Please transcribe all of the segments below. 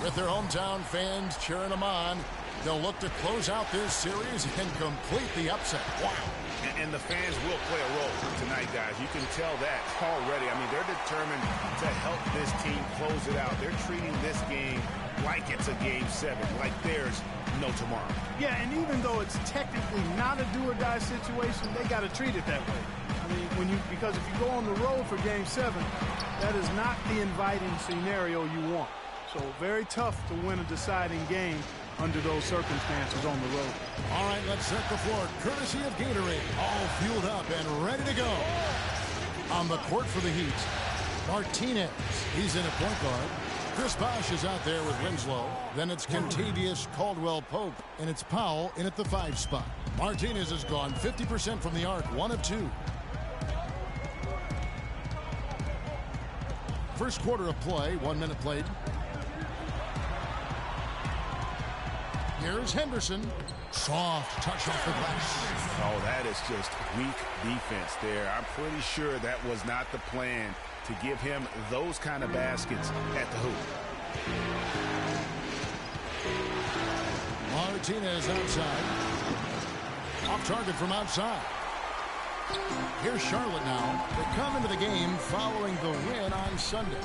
With their hometown fans cheering them on, they'll look to close out this series and complete the upset. Wow. And the fans will play a role tonight, guys. You can tell that already. I mean, they're determined to help this team close it out. They're treating this game like it's a Game 7, like there's no tomorrow. Yeah, and even though it's technically not a do-or-die situation, they got to treat it that way. I mean, because if you go on the road for Game 7, that is not the inviting scenario you want. So very tough to win a deciding game under those circumstances on the road. All right, let's set the floor. Courtesy of Gatorade, all fueled up and ready to go. On the court for the Heat, Martinez. He's in at point guard. Chris Bosh is out there with Winslow. Then it's Kentavious Caldwell-Pope, and it's Powell in at the 5 spot. Martinez has gone 50% from the arc, 1 of 2. First quarter of play, 1 minute played. Here's Henderson. Soft touch off the glass. Oh, that is just weak defense there. I'm pretty sure that was not the plan to give him those kind of baskets at the hoop. Martinez outside. Off target from outside. Here's Charlotte now. They come into the game following the win on Sunday.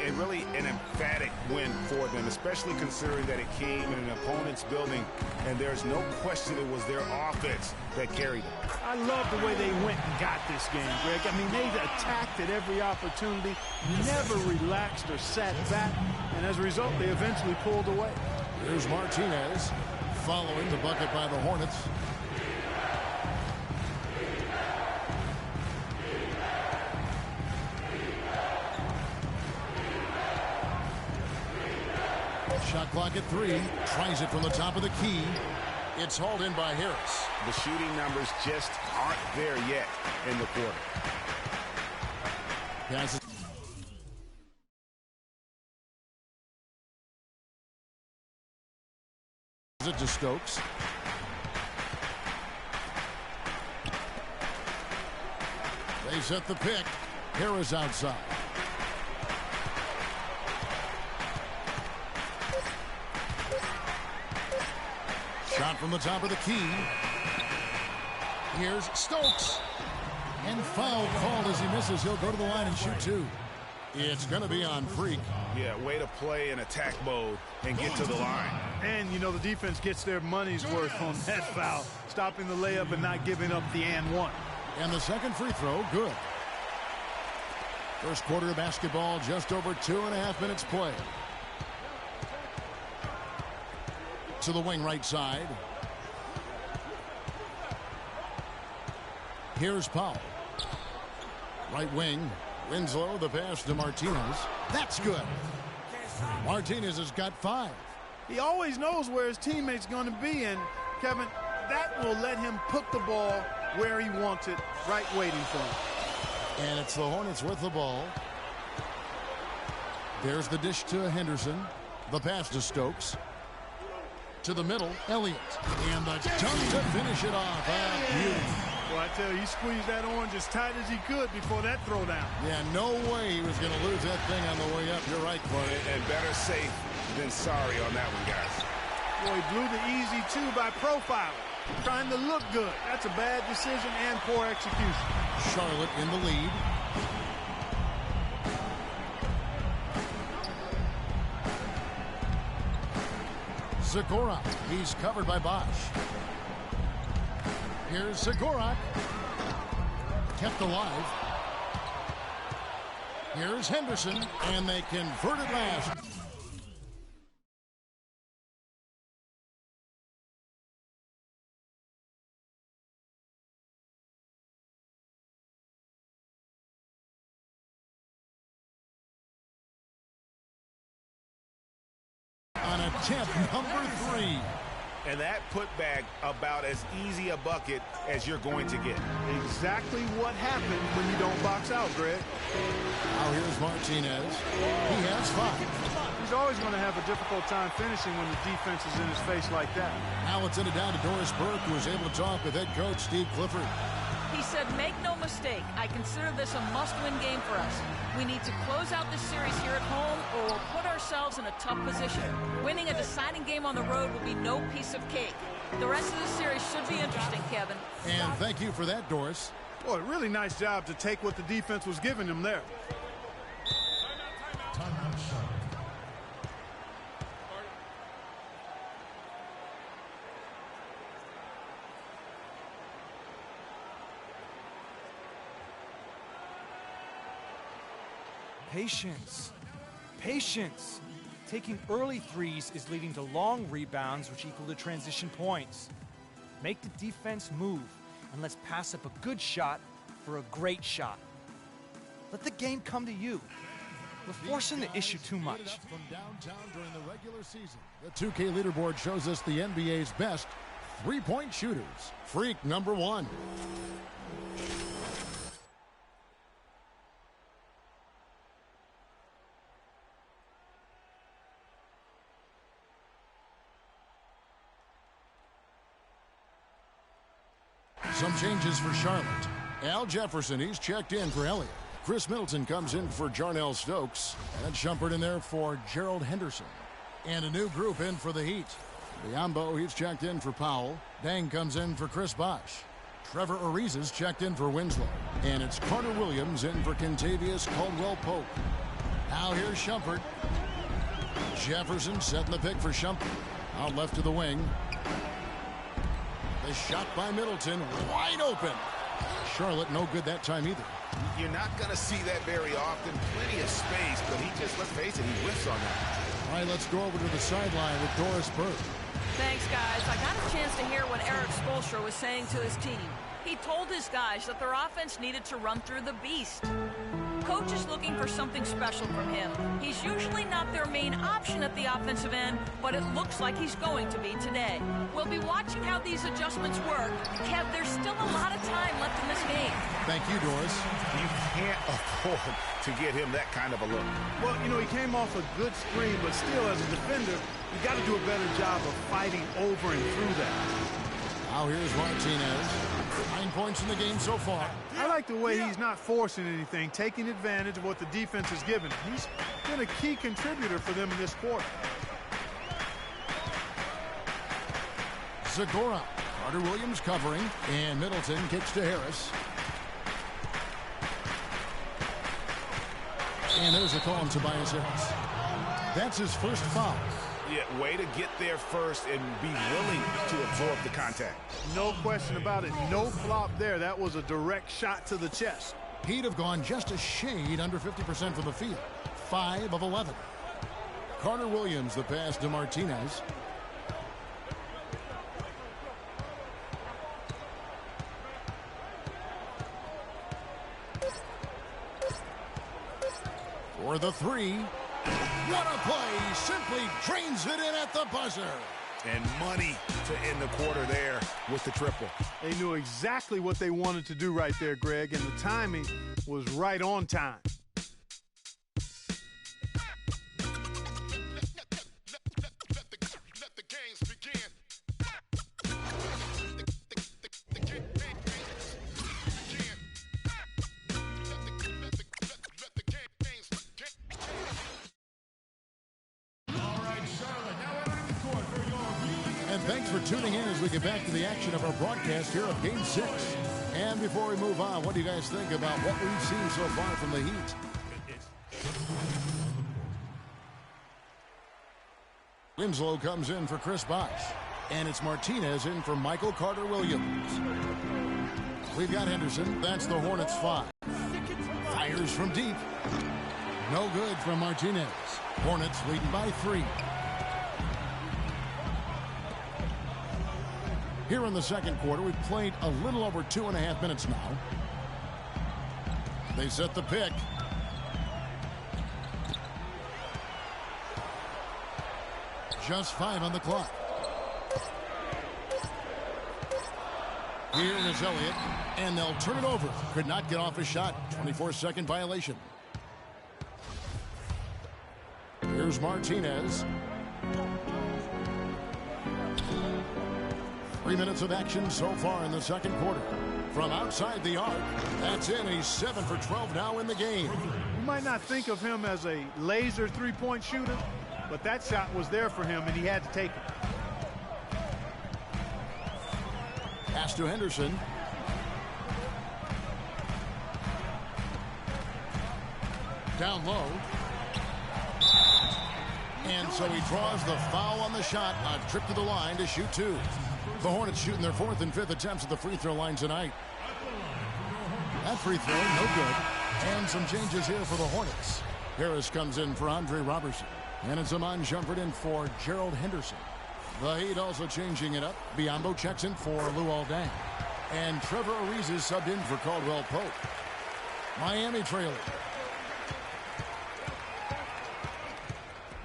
And really an emphatic win for them, especially considering that it came in an opponent's building, and there's no question it was their offense that carried them. I love the way they went and got this game, Greg. I mean, they attacked at every opportunity, never relaxed or sat back, and as a result, they eventually pulled away. Here's Martinez following the bucket by the Hornets. Shot clock at 3. Tries it from the top of the key. It's hauled in by Harris. The shooting numbers just aren't there yet in the quarter. Passes it to Stokes. They set the pick. Harris outside. Shot from the top of the key. Here's Stokes. And foul called as he misses. He'll go to the line and shoot 2. It's going to be on Freak. Yeah, way to play in attack mode and get to the line. And, you know, the defense gets their money's worth on that foul, stopping the layup and not giving up the and one. And the second free throw, good. First quarter of basketball, just over 2.5 minutes play. To the wing right side. Here's Powell. Right wing. Winslow, the pass to Martinez. That's good. Martinez has got 5. He always knows where his teammate's going to be, and, Kevin, that will let him put the ball where he wants it, right waiting for him. And it's the Hornets with the ball. There's the dish to Henderson. The pass to Stokes. To the middle, Elliott. And the dunk to finish it off. Well, I tell you, he squeezed that orange as tight as he could before that throwdown. Yeah, no way he was going to lose that thing on the way up. You're right, Corey. And better safe than sorry on that one, guys. Boy, he blew the easy 2 by profiling, trying to look good. That's a bad decision and poor execution. Charlotte in the lead. Zagorak. He's covered by Bosh. Here's Zagorak. Kept alive. Here's Henderson. And they convert it last. On attempt number 3. And that putback about as easy a bucket as you're going to get. Exactly what happens when you don't box out, Greg. Now here's Martinez. He has 5. He's always going to have a difficult time finishing when the defense is in his face like that. Now it's in it down to Doris Burke, who is able to talk with head coach Steve Clifford. He said, make no mistake, I consider this a must-win game for us. We need to close out this series here at home or we'll put ourselves in a tough position. Winning a deciding game on the road will be no piece of cake. The rest of the series should be interesting, Kevin. And thank you for that, Doris. Boy, really nice job to take what the defense was giving them there. Timeout, Charlotte. Patience. Patience. Taking early threes is leading to long rebounds, which equal to transition points. Make the defense move, and let's pass up a good shot for a great shot. Let the game come to you. We're forcing the issue too much. From downtown during the regular season. The 2K leaderboard shows us the NBA's best three-point shooters. Freak number 1. Some changes for Charlotte. Al Jefferson, he's checked in for Elliott. Chris Middleton comes in for Jarnell Stokes. And Shumpert in there for Gerald Henderson. And a new group in for the Heat. Biyombo, he's checked in for Powell. Deng comes in for Chris Bosh. Trevor Ariza's checked in for Winslow. And it's Carter Williams in for Kentavious Caldwell-Pope. Now here's Shumpert. Jefferson setting the pick for Shumpert. Out left to the wing. The shot by Middleton, wide open. Charlotte no good that time either. You're not going to see that very often. Plenty of space, but he just, let's face it, he whiffs on that. All right, let's go over to the sideline with Doris Burke. Thanks, guys. I got a chance to hear what Eric Spoelstra was saying to his team. He told his guys that their offense needed to run through the beast. Coach is looking for something special from him. He's usually not their main option at the offensive end, but it looks like he's going to be today. We'll be watching how these adjustments work. Kev, there's still a lot of time left in this game. Thank you, Doris. You can't afford to get him that kind of a look. Well, you know, he came off a good screen, but still, as a defender, you got to do a better job of fighting over and through that. Now here's Martinez. 9 points in the game so far. I like the way he's not forcing anything, taking advantage of what the defense has given him. He's been a key contributor for them in this quarter. Zagora. Carter Williams covering, and Middleton kicks to Harris. And there's a call on Tobias Harris. That's his first foul. Yeah, way to get there first and be willing to absorb the contact. No question about it. No flop there. That was a direct shot to the chest. He'd have gone just a shade under 50% from the field. 5 of 11. Carter Williams, the pass to Martinez. For the three. What a play. Simply drains it in at the buzzer. And money to end the quarter there with the triple. They knew exactly what they wanted to do right there, Greg, and the timing was right on time. Thanks for tuning in as we get back to the action of our broadcast here of Game 6. And before we move on, what do you guys think about what we've seen so far from the Heat? Winslow comes in for Chris Bosh. And it's Martinez in for Michael Carter Williams. We've got Henderson. That's the Hornets' 5. Fires from deep. No good from Martinez. Hornets leading by 3. Here in the second quarter, we've played a little over 2.5 minutes now. They set the pick. Just 5 on the clock. Here is Elliott, and they'll turn it over. Could not get off his shot. 24-second violation. Here's Martinez. 3 minutes of action so far in the second quarter. from outside the arc. That's in. He's 7 for 12 now in the game. You might not think of him as a laser three-point shooter, but that shot was there for him, and he had to take it. Pass to Henderson. Down low. And so he draws the foul on the shot. A trip to the line to shoot 2. The Hornets shooting their 4th and 5th attempts at the free throw line tonight. That free throw, no good. And some changes here for the Hornets. Harris comes in for Andre Robertson. And it's Iman Shumpert in for Gerald Henderson. The Heat also changing it up. Biyombo checks in for Luol Deng. And Trevor Ariza is subbed in for Caldwell Pope. Miami trailing.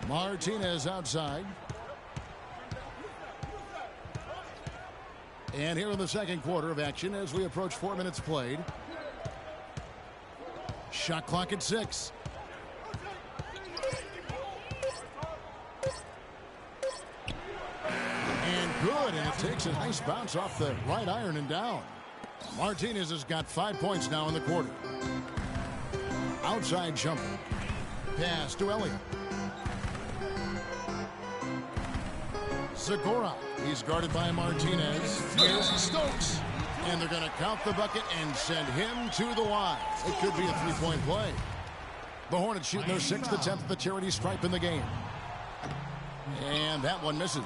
Martinez outside. And here in the second quarter of action as we approach 4 minutes played. Shot clock at 6. And good, and it takes a nice bounce off the right iron and down. Martinez has got 5 points now in the quarter. Outside jumper. Pass to Elliott. Zagora. He's guarded by Martinez. Here's Stokes. And they're going to count the bucket and send him to the line. It could be a three-point play. The Hornets shooting their 6th attempt at the charity stripe in the game. And that one misses.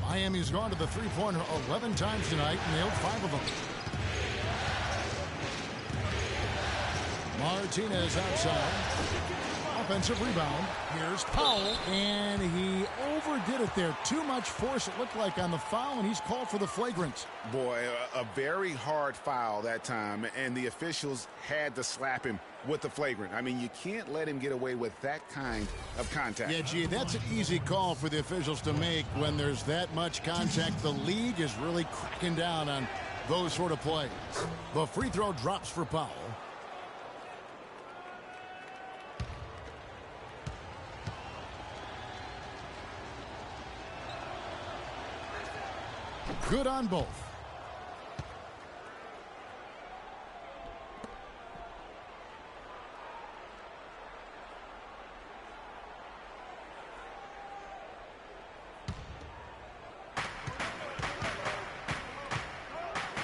Miami's gone to the three-pointer 11 times tonight and nailed 5 of them. Martinez outside. Offensive rebound. Here's Powell. And he overdid it there. Too much force, it looked like, on the foul, and he's called for the flagrant. Boy, a very hard foul that time, and the officials had to slap him with the flagrant. I mean, you can't let him get away with that kind of contact. Yeah, gee, that's an easy call for the officials to make when there's that much contact. The league is really cracking down on those sort of plays. The free throw drops for Powell. Good on both.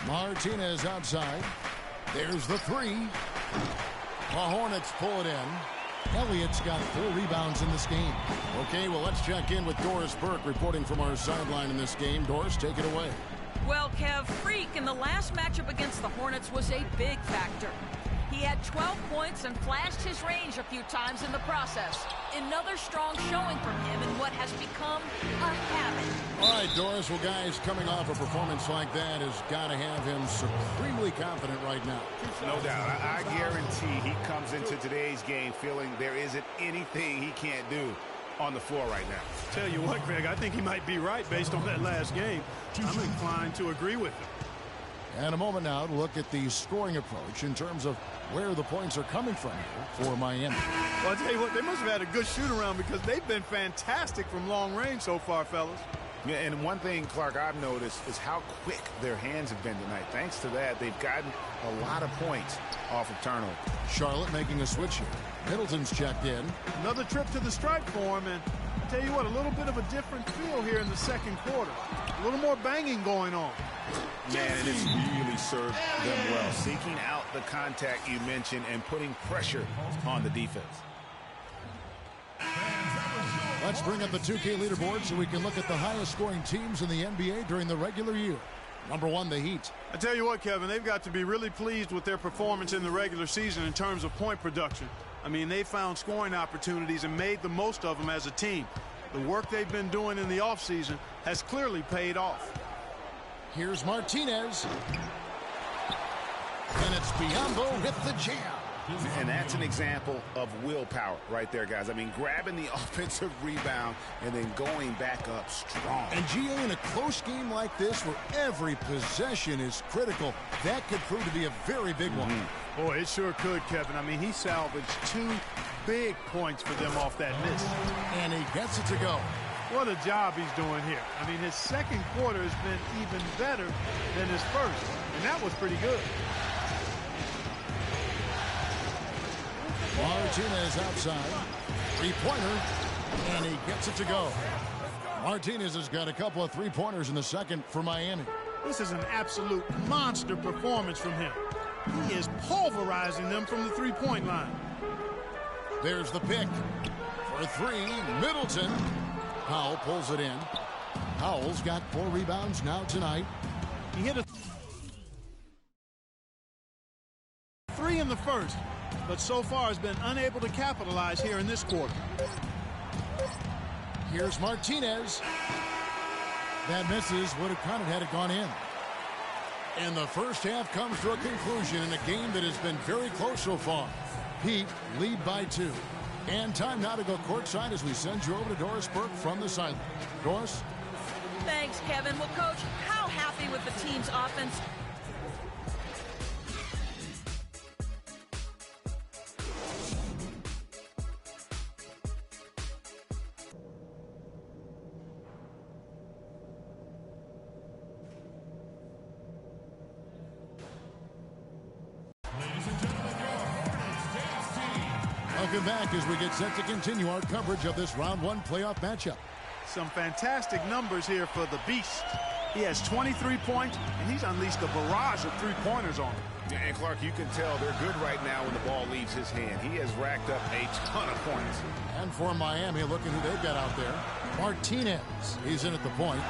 Martinez outside. There's the 3. The Hornets pull it in. Elliott's got 4 rebounds in this game. Okay, well, let's check in with Doris Burke reporting from our sideline in this game. Doris, take it away. Well, Kev, Freak in the last matchup against the Hornets was a big factor. He had 12 points and flashed his range a few times in the process. Another strong showing from him in what has become a habit. All right, Doris. Well, guys, coming off a performance like that has got to have him supremely confident right now. No doubt. I guarantee he comes into today's game feeling there isn't anything he can't do on the floor right now. Tell you what, Greg, I think he might be right based on that last game. I'm inclined to agree with him. And a moment now to look at the scoring approach in terms of where the points are coming from here for Miami. Well, I'll tell you what, they must have had a good shoot-around because they've been fantastic from long range so far, fellas. Yeah, and one thing, Clark, I've noticed is how quick their hands have been tonight. Thanks to that, they've gotten a lot of points off of turnover. Charlotte making a switch here. Middleton's checked in. Another trip to the stripe for him, and I'll tell you what, a little bit of a different feel here in the second quarter. A little more banging going on. Man, and it's really served them well. Seeking out the contact you mentioned and putting pressure on the defense. Let's bring up the 2K leaderboard so we can look at the highest scoring teams in the NBA during the regular year. Number 1, the Heat. I tell you what, Kevin, they've got to be really pleased with their performance in the regular season in terms of point production. I mean, they found scoring opportunities and made the most of them as a team. The work they've been doing in the offseason has clearly paid off. Here's Martinez. And it's Biyombo with the jam. And that's an example of willpower right there, guys. I mean, grabbing the offensive rebound and then going back up strong. And GA, in a close game like this where every possession is critical, that could prove to be a very big one. Boy, it sure could, Kevin. I mean, he salvaged 2 big points for them off that miss. And he gets it to go. What a job he's doing here. I mean, his second quarter has been even better than his first, and that was pretty good. Martinez outside. Three-pointer, and he gets it to go. Martinez has got a couple of three-pointers in the second for Miami. This is an absolute monster performance from him. He is pulverizing them from the three-point line. There's the pick. For three, Middleton. Powell pulls it in. Powell's got 4 rebounds now tonight. He hit a three in the first, but so far has been unable to capitalize here in this quarter. Here's Martinez. That misses. Would have counted had it gone in. And the first half comes to a conclusion in a game that has been very close so far. Heat lead by 2. And time now to go courtside as we send you over to Doris Burke from the sideline. Doris? Thanks, Kevin. Well, Coach, how happy with the team's offense? Welcome back as we get set to continue our coverage of this round 1 playoff matchup. Some fantastic numbers here for the Beast. He has 23 points, and he's unleashed a barrage of three-pointers on him. And Clark, you can tell they're good right now when the ball leaves his hand. He has racked up a ton of points. And for Miami, looking who they've got out there. Martinez, he's in at the point.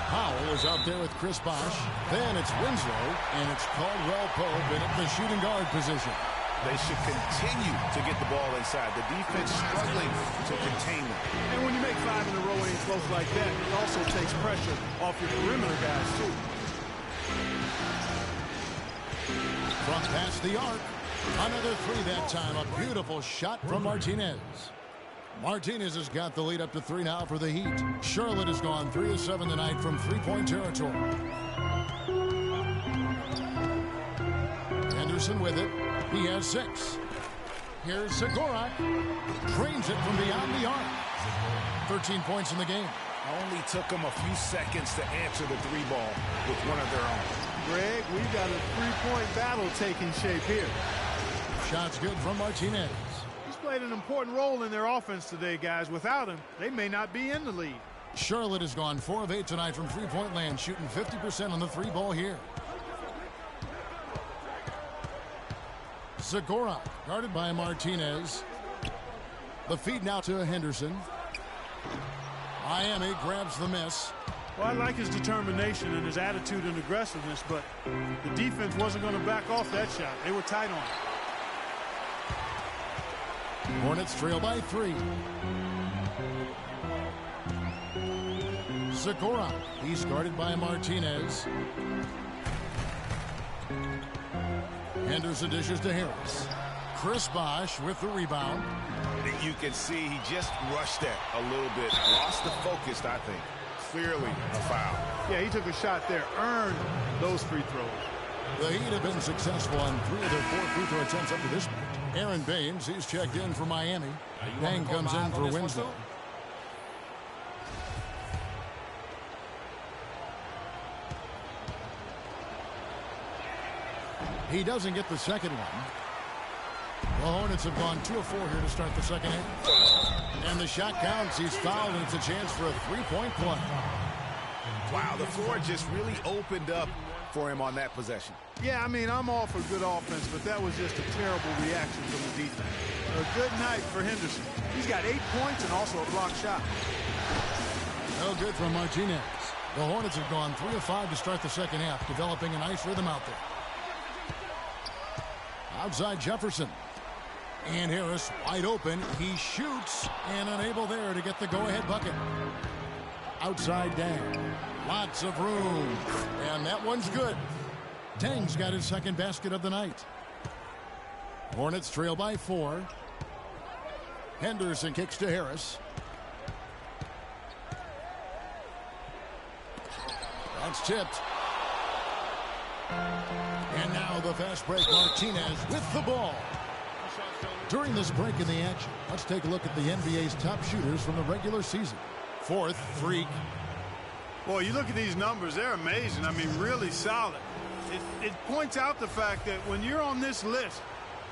Powell is out there with Chris Bosh. Then it's Winslow, and it's Caldwell Pope in at the shooting guard position. They should continue to get the ball inside. The defense struggling to contain them. And when you make 5 in a row ain't close like that, it also takes pressure off your perimeter guys, too. From past the arc. Another 3 that time. A beautiful shot from Martinez. Martinez has got the lead up to 3 now for the Heat. Charlotte has gone 3 of 7 tonight from three-point territory. Henderson with it. He has 6. Here's Zagorak. Drains it from beyond the arc. 13 points in the game. Only took them a few seconds to answer the 3-ball with one of their own. Greg, we've got a three-point battle taking shape here. Shots good from Martinez. He's played an important role in their offense today, guys. Without him, they may not be in the lead. Charlotte has gone 4 of 8 tonight from three-point land, shooting 50% on the 3-ball here. Zagorak, guarded by Martinez. The feed now to Henderson. Miami grabs the miss. Well, I like his determination and his attitude and aggressiveness, but the defense wasn't going to back off that shot. They were tight on it. Hornets trail by 3. Zagorak, he's guarded by Martinez. Henderson dishes to Harris. Chris Bosh with the rebound. You can see he just rushed that a little bit. Lost the focus, I think. Clearly a foul. Yeah, he took a shot there. Earned those free throws. The Heat have been successful on 3 of their 4 free throw attempts up to this point. Aaron Baines, he's checked in for Miami. Bang comes in for Winslow. He doesn't get the second one. The Hornets have gone 2 of 4 here to start the second half. And the shot counts. He's fouled, and it's a chance for a 3-point play. Wow, the floor just really opened up for him on that possession. Yeah, I mean, I'm all for good offense, but that was just a terrible reaction from the defense. A good night for Henderson. He's got 8 points and also a blocked shot. No good from Martinez. The Hornets have gone 3 of 5 to start the second half, developing a nice rhythm out there. Outside Jefferson. And Harris wide open. He shoots and unable there to get the go-ahead bucket. Outside Dang. Lots of room. And that one's good. Dang's got his second basket of the night. Hornets trail by 4. Henderson kicks to Harris. That's tipped. And now the fast break. Martinez with the ball. During this break in the action, let's take a look at the NBA's top shooters from the regular season. fourth. Freak. Boy, you look at these numbers, they're amazing. I mean, really solid. It points out the fact that when you're on this list,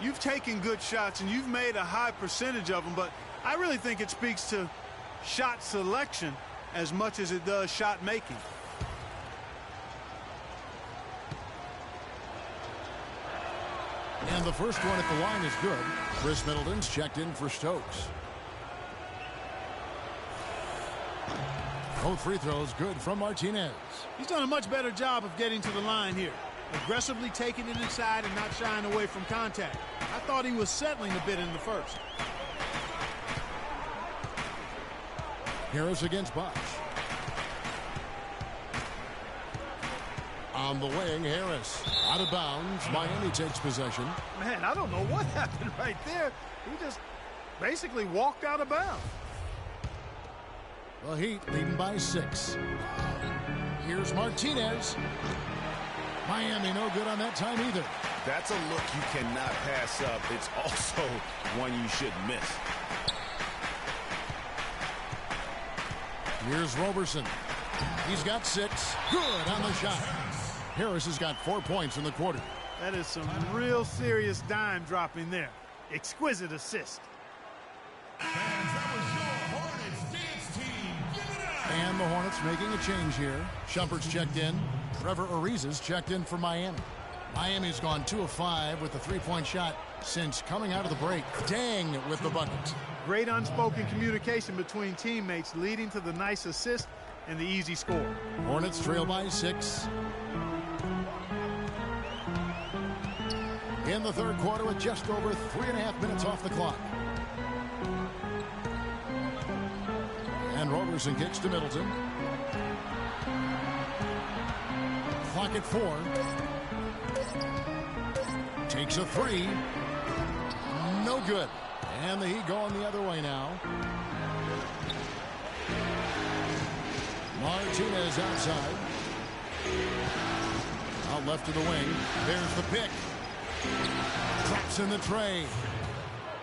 you've taken good shots and you've made a high percentage of them, but I really think it speaks to shot selection as much as it does shot making. And the first one at the line is good. Chris Middleton's checked in for Stokes. Both free throws good from Martinez. He's done a much better job of getting to the line here. Aggressively taking it inside and not shying away from contact. I thought he was settling a bit in the first. Harris against Bosch. On the wing, Harris. Out of bounds. Miami takes possession. Man, I don't know what happened right there. He just basically walked out of bounds. The Heat leading by 6. Here's Martinez. Miami no good on that time either. That's a look you cannot pass up. It's also one you shouldn't miss. Here's Roberson. He's got 6. Good on the shot. Harris has got 4 points in the quarter. That is some real serious dime dropping there. Exquisite assist. And the Hornets making a change here. Shumpert's checked in. Trevor Ariza's checked in for Miami. Miami's gone 2 of 5 with the three-point shot since coming out of the break. Dang with the bucket. Great unspoken communication between teammates leading to the nice assist and the easy score. Hornets trail by 6. In the third quarter with just over 3.5 minutes off the clock. And Roberson kicks to Middleton. Clock at 4. Takes a 3. No good. And the Heat going the other way now. Martinez outside. Out left to the wing. There's the pick. Traps in the tray.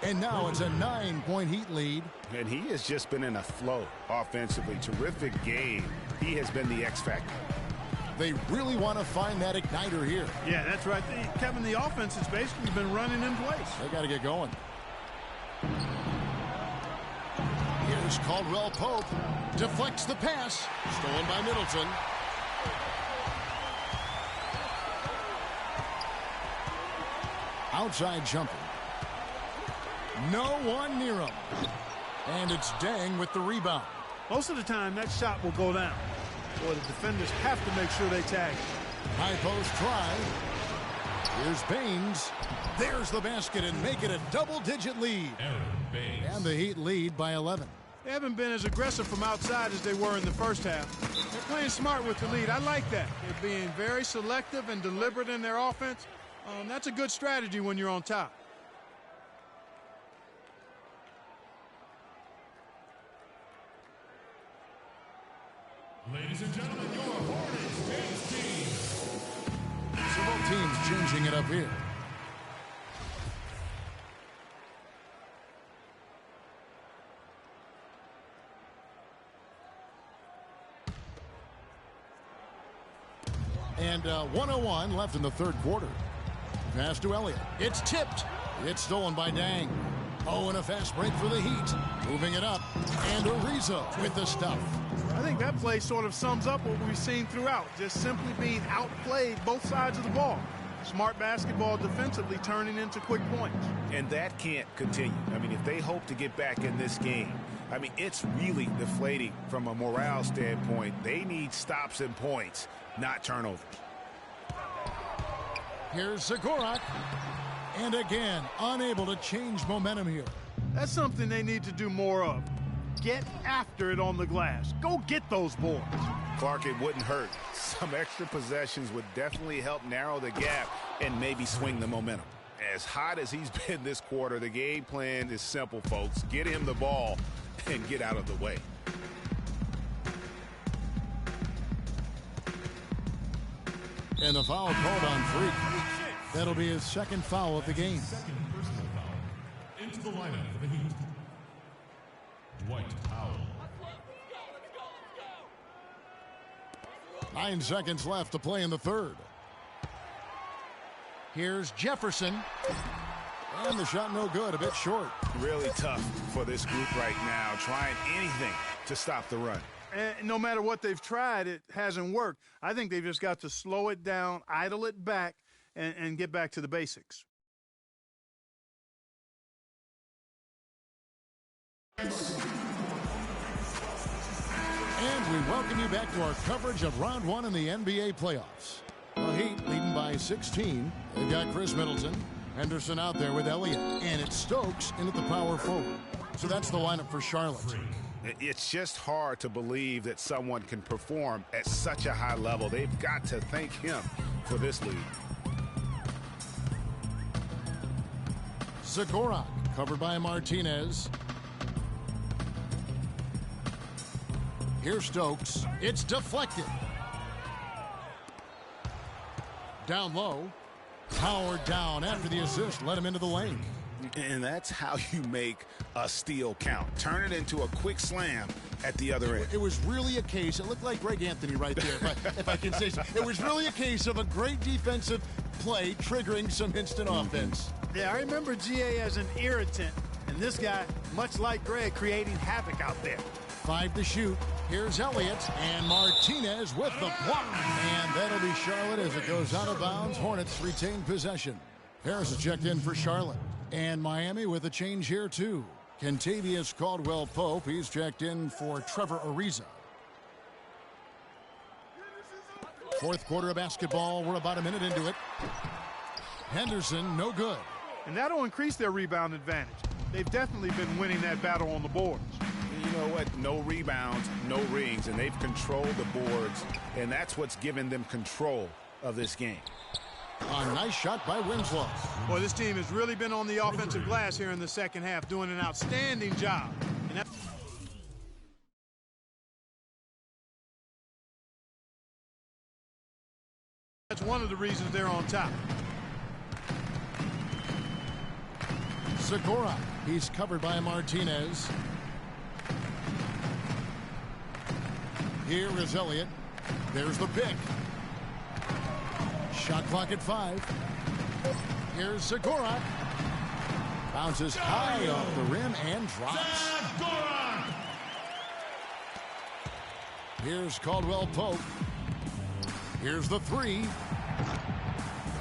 And now it's a 9-point Heat lead. And he has just been in a flow offensively. Terrific game. He has been the X factor. They really want to find that igniter here. Yeah, that's right. Kevin, the offense has basically been running in place. They got to get going. Here's Caldwell Pope. Deflects the pass. Stolen by Middleton. Outside jumper. No one near him. And it's Deng with the rebound. Most of the time, that shot will go down. Boy, the defenders have to make sure they tag. High post try. Here's Baines. There's the basket and make it a double-digit lead. And the Heat lead by 11. They haven't been as aggressive from outside as they were in the first half. They're playing smart with the lead. I like that. They're being very selective and deliberate in their offense. That's a good strategy when you're on top. Ladies and gentlemen, your Hornets team. So both teams changing it up here. And 1:01 left in the third quarter. Pass to Elliott. It's tipped. It's stolen by Deng. Oh, and a fast break for the Heat. Moving it up. And Ariza with the stuff. I think that play sort of sums up what we've seen throughout. Just simply being outplayed both sides of the ball. Smart basketball defensively turning into quick points. And that can't continue. I mean, if they hope to get back in this game, I mean, it's really deflating from a morale standpoint. They need stops and points, not turnovers. Here's Zagorak. And again, unable to change momentum here. That's something they need to do more of. Get after it on the glass. Go get those boards. Clark, it wouldn't hurt. Some extra possessions would definitely help narrow the gap and maybe swing the momentum. As hot as he's been this quarter, the game plan is simple, folks. Get him the ball and get out of the way. And the foul called on Freak. That'll be his second foul of the game. Second personal foul. Into the lineup for the Heat, Dwight Powell. 9 seconds left to play in the third. Here's Jefferson. And the shot no good, a bit short. Really tough for this group right now, trying anything to stop the run. And no matter what they've tried, it hasn't worked. I think they've just got to slow it down, idle it back, and get back to the basics. And we welcome you back to our coverage of round 1 in the NBA playoffs. The Heat leading by 16. They've got Chris Middleton. Henderson out there with Elliott. And it's Stokes in at the power forward. So that's the lineup for Charlotte. It's just hard to believe that someone can perform at such a high level. They've got to thank him for this lead. Zagorak covered by Martinez. Here's Stokes. It's deflected. Down low. Howard down after the assist. Let him into the lane. And that's how you make a steal count. Turn it into a quick slam at the other end. It was really a case. It looked like Greg Anthony right there, if I can say so. It was really a case of a great defensive play triggering some instant offense. Yeah, I remember GA as an irritant. And this guy, much like Greg, creating havoc out there. 5 to shoot. Here's Elliott and Martinez with the block. And that'll be Charlotte as it goes out of bounds. Hornets retain possession. Harris is checked in for Charlotte. And Miami with a change here, too. Kentavious Caldwell-Pope. He's checked in for Trevor Ariza. Fourth quarter of basketball. We're about a minute into it. Henderson, no good. And that'll increase their rebound advantage. They've definitely been winning that battle on the boards. You know what? No rebounds, no rings, and they've controlled the boards, and that's what's given them control of this game. A nice shot by Winslow. Boy, this team has really been on the offensive glass here in the second half, doing an outstanding job. And that's one of the reasons they're on top. Segura, he's covered by Martinez. Here is Elliott. There's the pick. Shot clock at 5. Here's Segura. Bounces high off the rim and drops. Here's Caldwell-Pope. Here's the 3.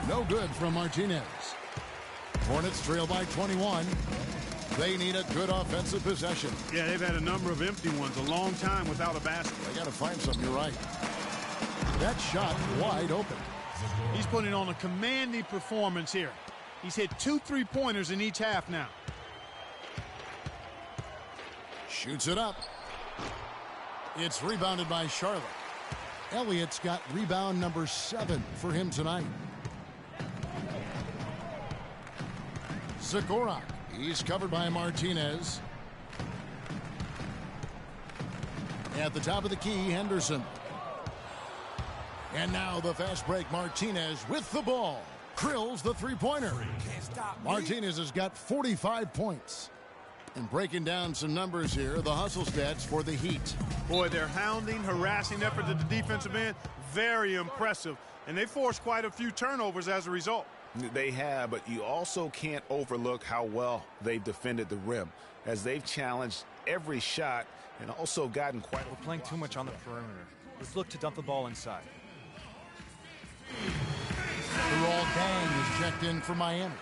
No good from Martinez. Hornets trail by 21. They need a good offensive possession. Yeah, they've had a number of empty ones, a long time without a basket. They got to find something, you're right. That shot wide open. He's putting on a commanding performance here. He's hit 2 3-pointers in each half now. Shoots it up. It's rebounded by Charlotte. Elliott's got rebound number 7 for him tonight. Zagorak. He's covered by Martinez. At the top of the key, Henderson. And now the fast break, Martinez with the ball. Krills the 3-pointer. Martinez has got 45 points. And breaking down some numbers here, the hustle stats for the Heat. Boy, their hounding, harassing effort at the defensive end, very impressive. And they forced quite a few turnovers as a result. They have, but you also can't overlook how well they've defended the rim, as they've challenged every shot and also gotten quite. We're playing too much on the perimeter. Let's look to dump the ball inside. Luol Deng is checked in for Miami.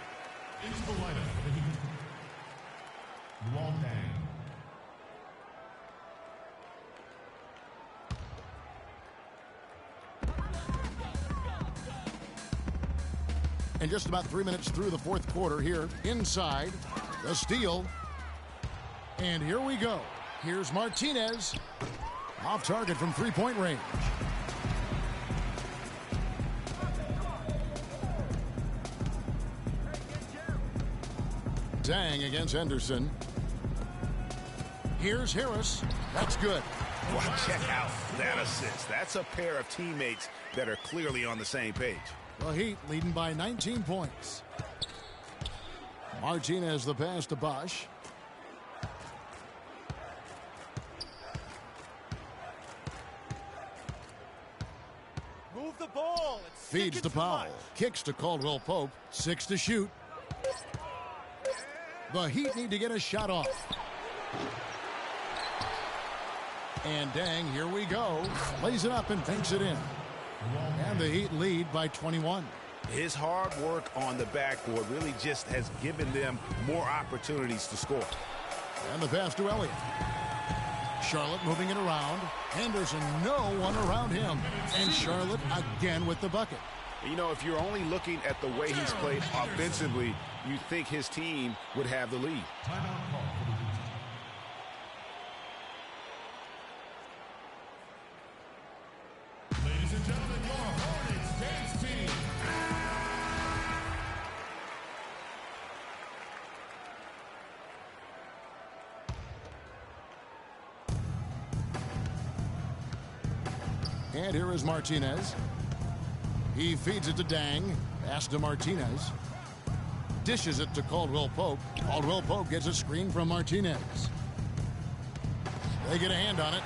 Into the lineup for the Heat. Luol Deng. And just about 3 minutes through the fourth quarter here inside. The steal. And here we go. Here's Martinez. Off target from 3-point range. Dang against Henderson. Here's Harris. That's good. Well, check out that assist. That's a pair of teammates that are clearly on the same page. The Heat leading by 19 points. Martinez the pass to Bosch. move the ball. Feeds to Powell. Kicks to Caldwell Pope. 6 to shoot. The Heat need to get a shot off. And dang, here we go. Lays it up and banks it in. And the Heat lead by 21. His hard work on the backboard really just has given them more opportunities to score. And the pass to Elliott. Charlotte moving it around. Henderson, no one around him. And Charlotte again with the bucket. You know, if you're only looking at the way he's played offensively, you think his team would have the lead. Timeout call for the Heat. Ladies and gentlemen, your Hornets dance team. And here is Martinez. He feeds it to Dang. Pass to Martinez. Dishes it to Caldwell Pope. Caldwell Pope gets a screen from Martinez. They get a hand on it.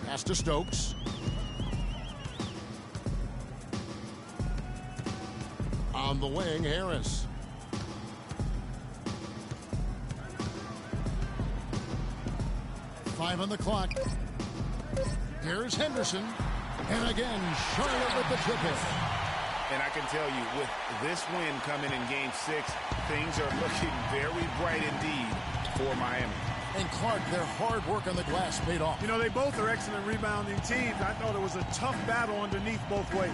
Pass to Stokes. On the wing, Harris. Five on the clock. Here's Henderson. And again, Charlotte with the trip hit. And I can tell you, with this win coming in Game 6, things are looking very bright indeed for Miami. And Clark, their hard work on the glass paid off. You know, they both are excellent rebounding teams. I thought it was a tough battle underneath both ways.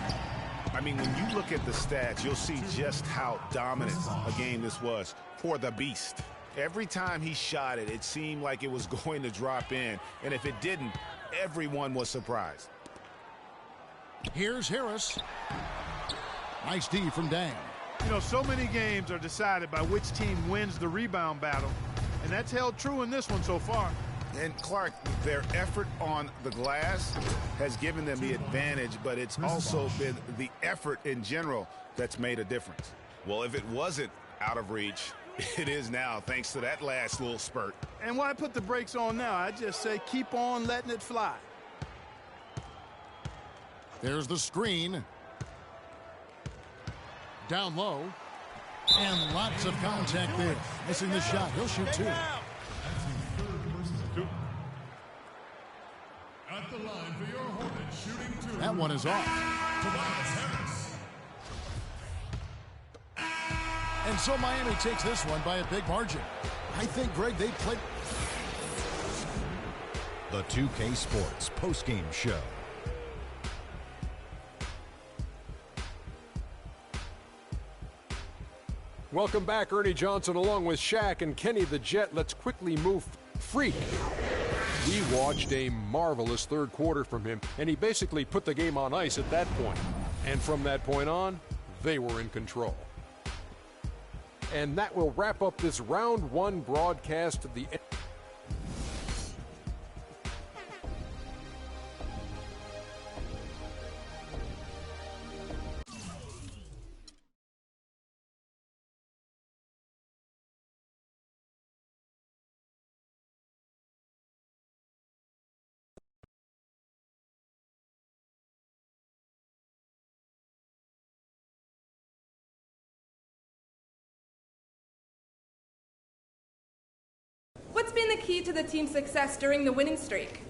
I mean, when you look at the stats, you'll see just how dominant a game this was for the Beast. Every time he shot it, it seemed like it was going to drop in. And if it didn't, everyone was surprised. Here's Harris. Nice D from Dang. You know, so many games are decided by which team wins the rebound battle. And that's held true in this one so far. And Clark, their effort on the glass has given them the advantage, but it's also been the effort in general that's made a difference. Well, if it wasn't out of reach, it is now, thanks to that last little spurt. And why put the brakes on now? I just say keep on letting it fly. There's the screen. Down low. And lots of contact there. Missing the shot. He'll shoot two. At the line for your Hornets, shooting two. That one is off. Tobias Harris. And so Miami takes this one by a big margin. I think, Greg, they played. The 2K Sports postgame show. Welcome back, Ernie Johnson along with Shaq and Kenny the Jet. Let's quickly move Freak. We watched a marvelous third quarter from him, and he basically put the game on ice at that point. And from that point on, they were in control. And that will wrap up this round one broadcast of the... What's been the key to the team's success during the winning streak?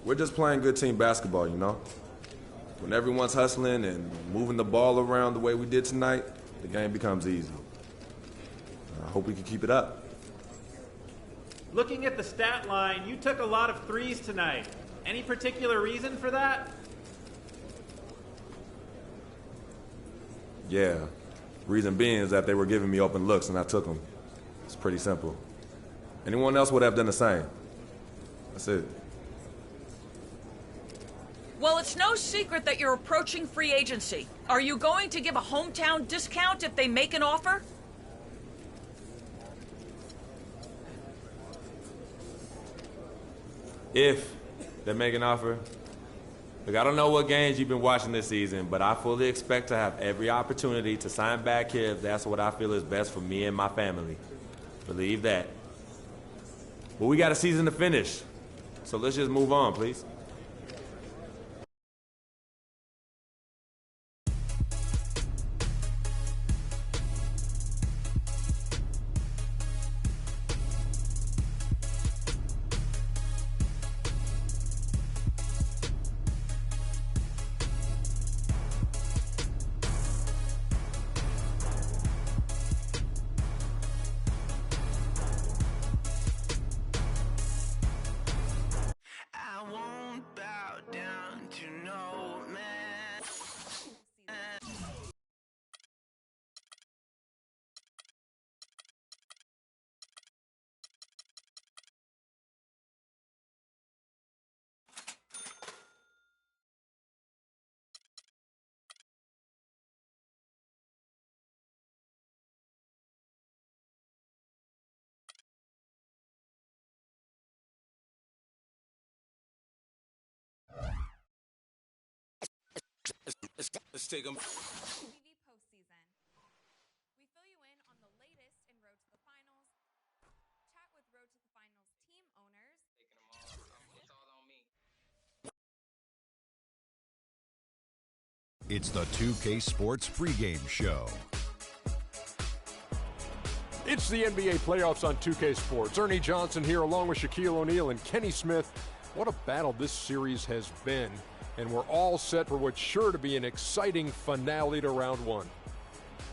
We're just playing good team basketball, you know? When everyone's hustling and moving the ball around the way we did tonight, the game becomes easy. I hope we can keep it up. Looking at the stat line, you took a lot of threes tonight. Any particular reason for that? Yeah. Reason being is that they were giving me open looks and I took them. It's pretty simple. Anyone else would have done the same. That's it. Well, it's no secret that you're approaching free agency. Are you going to give a hometown discount if they make an offer? If they make an offer, Look, I don't know what games you've been watching this season, but I fully expect to have every opportunity to sign back here if that's what I feel is best for me and my family. Believe that. But we got a season to finish, so let's just move on, please. Let's take them. TV postseason. We fill you in on the latest in Road to the Finals. Chat with Road to the Finals team owners. It's all on me. It's the 2K Sports pregame show. It's the NBA playoffs on 2K Sports. Ernie Johnson here along with Shaquille O'Neal and Kenny Smith. What a battle this series has been. And we're all set for what's sure to be an exciting finale to round one.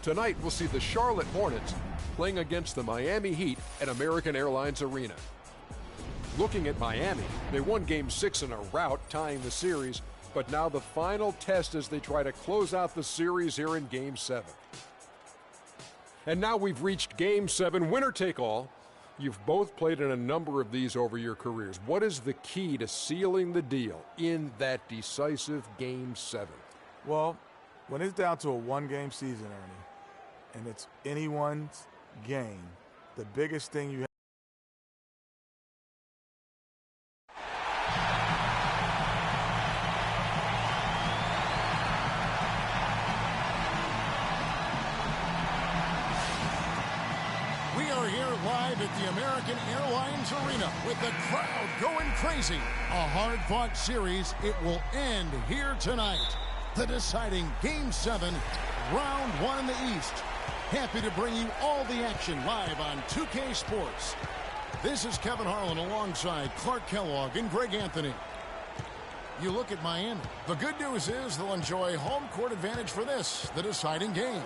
Tonight, we'll see the Charlotte Hornets playing against the Miami Heat at American Airlines Arena. Looking at Miami, they won Game 6 in a rout, tying the series, but now the final test as they try to close out the series here in Game 7. And now we've reached Game 7, winner take all. You've both played in a number of these over your careers. What is the key to sealing the deal in that decisive Game 7? Well, when it's down to a one-game season, Ernie, and it's anyone's game, the biggest thing you have at the American Airlines Arena with the crowd going crazy. A hard-fought series. It will end here tonight. The deciding Game 7, Round 1 in the East. Happy to bring you all the action live on 2K Sports. This is Kevin Harlan alongside Clark Kellogg and Greg Anthony. You look at Miami. The good news is they'll enjoy home court advantage for this, the deciding game.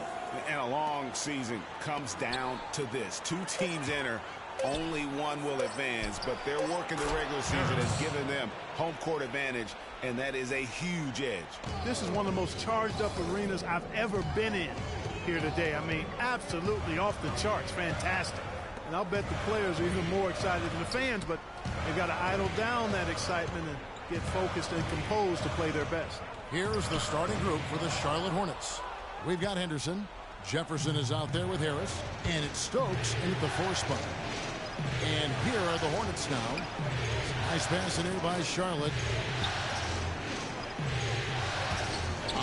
And a long season comes down to this. Two teams enter, only one will advance, but their work in the regular season has given them home court advantage, and that is a huge edge. This is one of the most charged up arenas I've ever been in here today. I mean, absolutely off the charts, fantastic. And I'll bet the players are even more excited than the fans, but they've got to idle down that excitement and get focused and composed to play their best. Here's the starting group for the Charlotte Hornets. We've got Henderson. Jefferson is out there with Harris. And it's Stokes in at the 4 spot. And here are the Hornets now. Nice pass in here by Charlotte.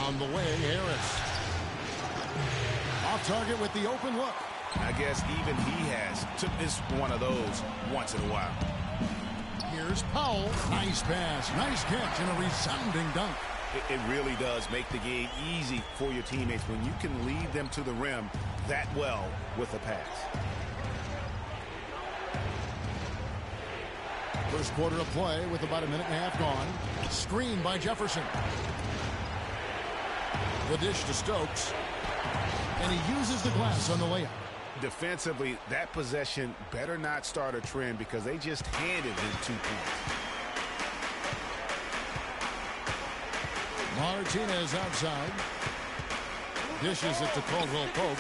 On the way, Harris. Off target with the open look. I guess even he has took this one of those once in a while. Here's Powell. Nice pass, nice catch, and a resounding dunk. It really does make the game easy for your teammates when you can lead them to the rim that well with a pass. First quarter of play with about a minute and a half gone. Screen by Jefferson. The dish to Stokes. And he uses the glass on the layup. Defensively, that possession better not start a trend because they just handed him 2 points. Martinez outside. Dishes it to Caldwell Pope.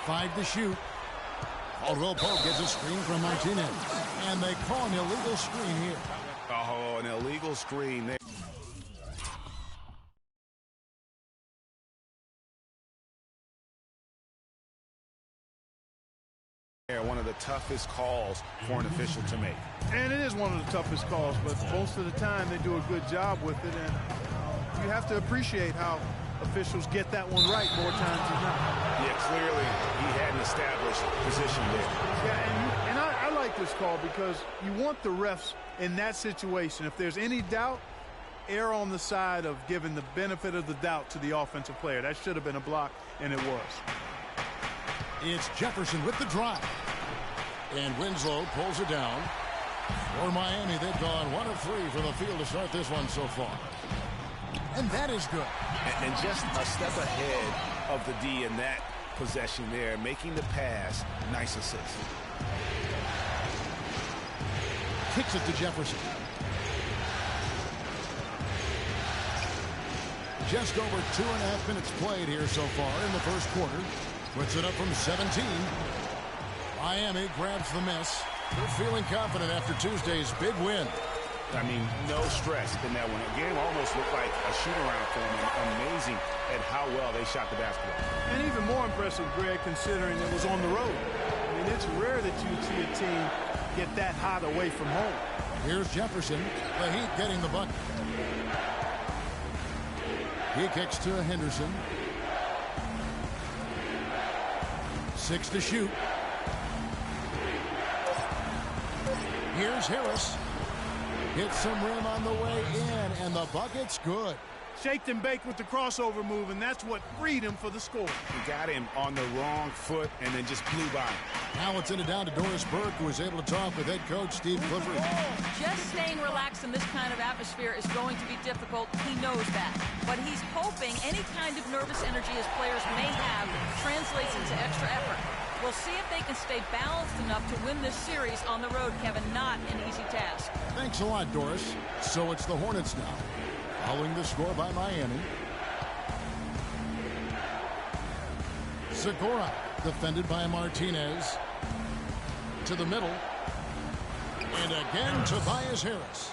Five to shoot. Caldwell Pope gets a screen from Martinez. And they call an illegal screen here. Oh, an illegal screen there. one of the toughest calls for an official to make. And it is one of the toughest calls, but most of the time they do a good job with it, and you have to appreciate how officials get that one right more times than not. Yeah, clearly he had an established position there. Yeah, and I like this call because you want the refs in that situation. If there's any doubt, err on the side of giving the benefit of the doubt to the offensive player. That should have been a block, and it was. It's Jefferson with the drive. And Winslow pulls it down. For Miami, they've gone 1 of 3 from the field to start this one so far. And that is good. And just a step ahead of the D in that possession there, making the pass. Nice assist. Kicks it to Jefferson. Just over 2.5 minutes played here so far in the first quarter. Puts it up from 17. Miami grabs the miss. They're feeling confident after Tuesday's big win. I mean, no stress in that one. The game almost looked like a shoot-around for them. Amazing at how well they shot the basketball. And even more impressive, Greg, considering it was on the road. I mean, it's rare that you see a team get that hot away from home. Here's Jefferson. The Heat getting the bucket. He kicks to Henderson. 6 to shoot. Here's Harris. Hits some rim on the way in, and the bucket's good. Shaked and baked with the crossover move, and that's what freed him for the score. He got him on the wrong foot and then just blew by him. Now it's in it down to Doris Burke, who was able to talk with head coach Steve Clifford. Just staying relaxed in this kind of atmosphere is going to be difficult. He knows that. But he's hoping any kind of nervous energy his players may have translates into extra effort. We'll see if they can stay balanced enough to win this series on the road, Kevin. Not an easy task. Thanks a lot, Doris. So it's the Hornets now, following the score by Miami. Segura, defended by Martinez. To the middle. And again, Tobias Harris.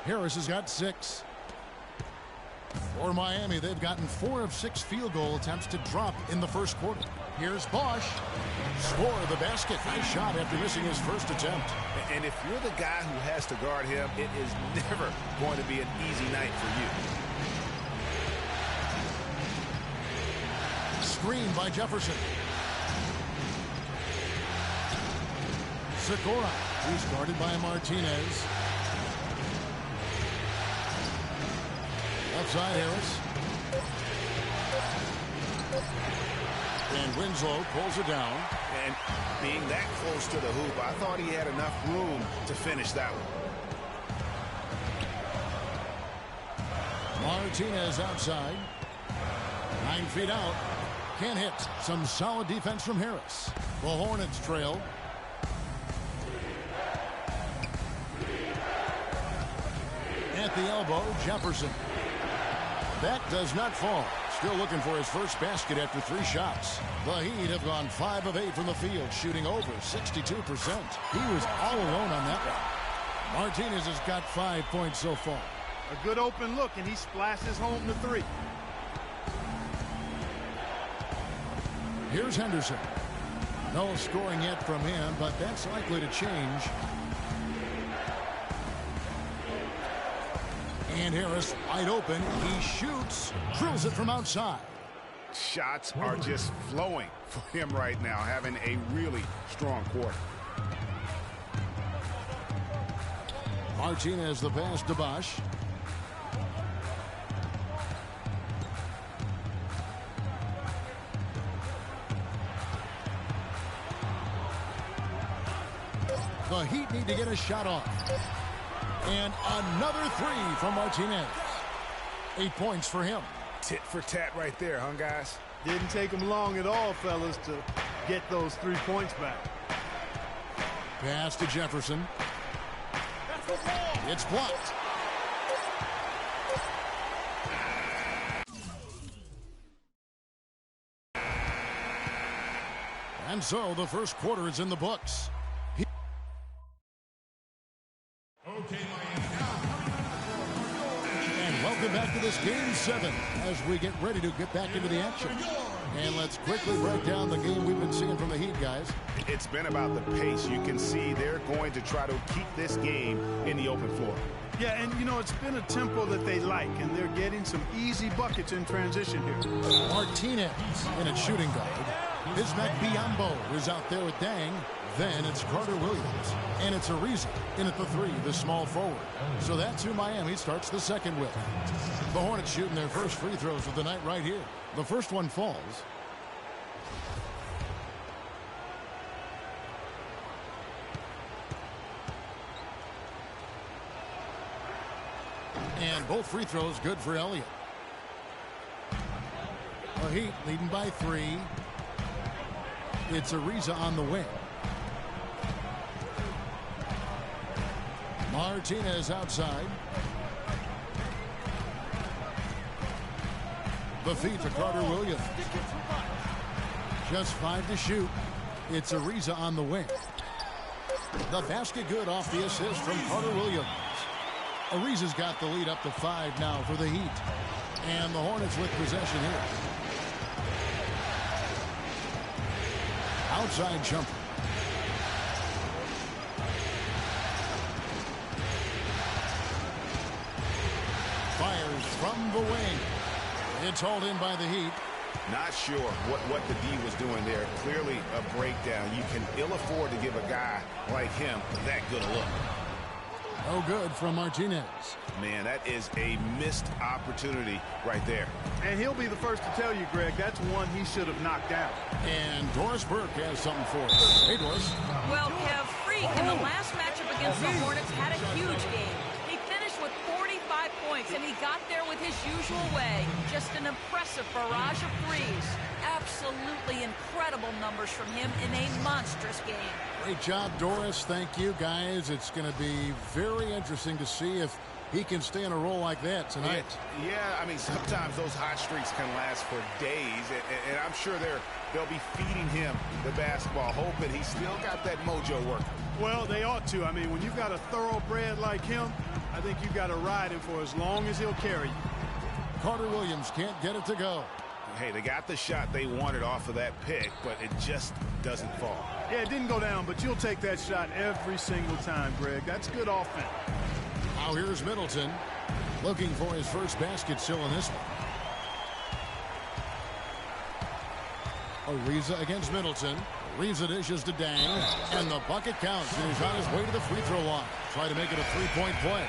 Harris has got 6. For Miami, they've gotten 4 of 6 field goal attempts to drop in the first quarter. Here's Bosch. Score the basket. Nice shot after missing his first attempt. And if you're the guy who has to guard him, it is never going to be an easy night for you. Screen by Jefferson. Segura. He's guarded by Martinez. Outside Harris. And Winslow pulls it down. And being that close to the hoop, I thought he had enough room to finish that one. Martinez outside. 9 feet out. Can't hit. Some solid defense from Harris. The Hornets trail. At the elbow, Jefferson. That does not fall. Still looking for his first basket after 3 shots. The Heat have gone 5 of 8 from the field, shooting over 62%. He was all alone on that one. Martinez has got 5 points so far. A good open look, and he splashes home the 3. Here's Henderson. No scoring yet from him, but that's likely to change. And Harris wide open. He shoots, drills it from outside. Shots are just flowing for him right now, having a really strong quarter. Martinez the pass to Bosch. The Heat need to get a shot off. And another 3 from Martinez. 8 points for him. Tit for tat right there, huh, guys? Didn't take him long at all, fellas, to get those 3 points back. Pass to Jefferson. It's blocked. And so the first quarter is in the books. And welcome back to this Game 7 as we get ready to get back into the action. And let's quickly break down the game we've been seeing from the Heat, guys. It's been about the pace. You can see they're going to try to keep this game in the open floor. Yeah, and, you know, it's been a tempo that they like, and they're getting some easy buckets in transition here. Martinez in at shooting guard. Bismack Biyombo is out there with Dang. Then it's Carter Williams. And it's Ariza in at the 3, the small forward. So that's who Miami starts the second with. The Hornets shooting their first free throws of the night right here. The first one falls. And both free throws good for Elliott. The Heat leading by 3. It's Ariza on the wing. Martinez outside. The feed to Carter Williams. Just 5 to shoot. It's Ariza on the wing. The basket good off the assist from Carter Williams. Ariza's got the lead up to 5 now for the Heat. And the Hornets with possession here. Outside jumper. Fires from the wing. It's hauled in by the Heat. Not sure what the D was doing there. Clearly a breakdown. You can ill afford to give a guy like him that good a look. No good from Martinez. Man, that is a missed opportunity right there. And he'll be the first to tell you, Greg, that's one he should have knocked down. And Doris Burke has something for us. Hey, Doris. Well, Kev, Freak in the last matchup against the Hornets had a huge game. He finished with 45 points, and he got there with his usual way. Just an impressive barrage of threes. Absolutely incredible numbers from him in a monstrous game. Great job, Doris. Thank you, guys. It's going to be very interesting to see if he can stay in a role like that tonight. Yeah, I mean, sometimes those hot streaks can last for days, and I'm sure they'll be feeding him the basketball, hoping he's still got that mojo working. Well, they ought to. I mean, when you've got a thoroughbred like him, I think you've got to ride him for as long as he'll carry you. Carter Williams can't get it to go. Hey, they got the shot they wanted off of that pick, but it just doesn't fall. Yeah, it didn't go down, but you'll take that shot every single time, Greg. That's good offense. Now here's Middleton looking for his first basket still in this one. Ariza against Middleton. Ariza dishes to Dang, and the bucket counts. And he's on his way to the free throw line. Try to make it a three-point play.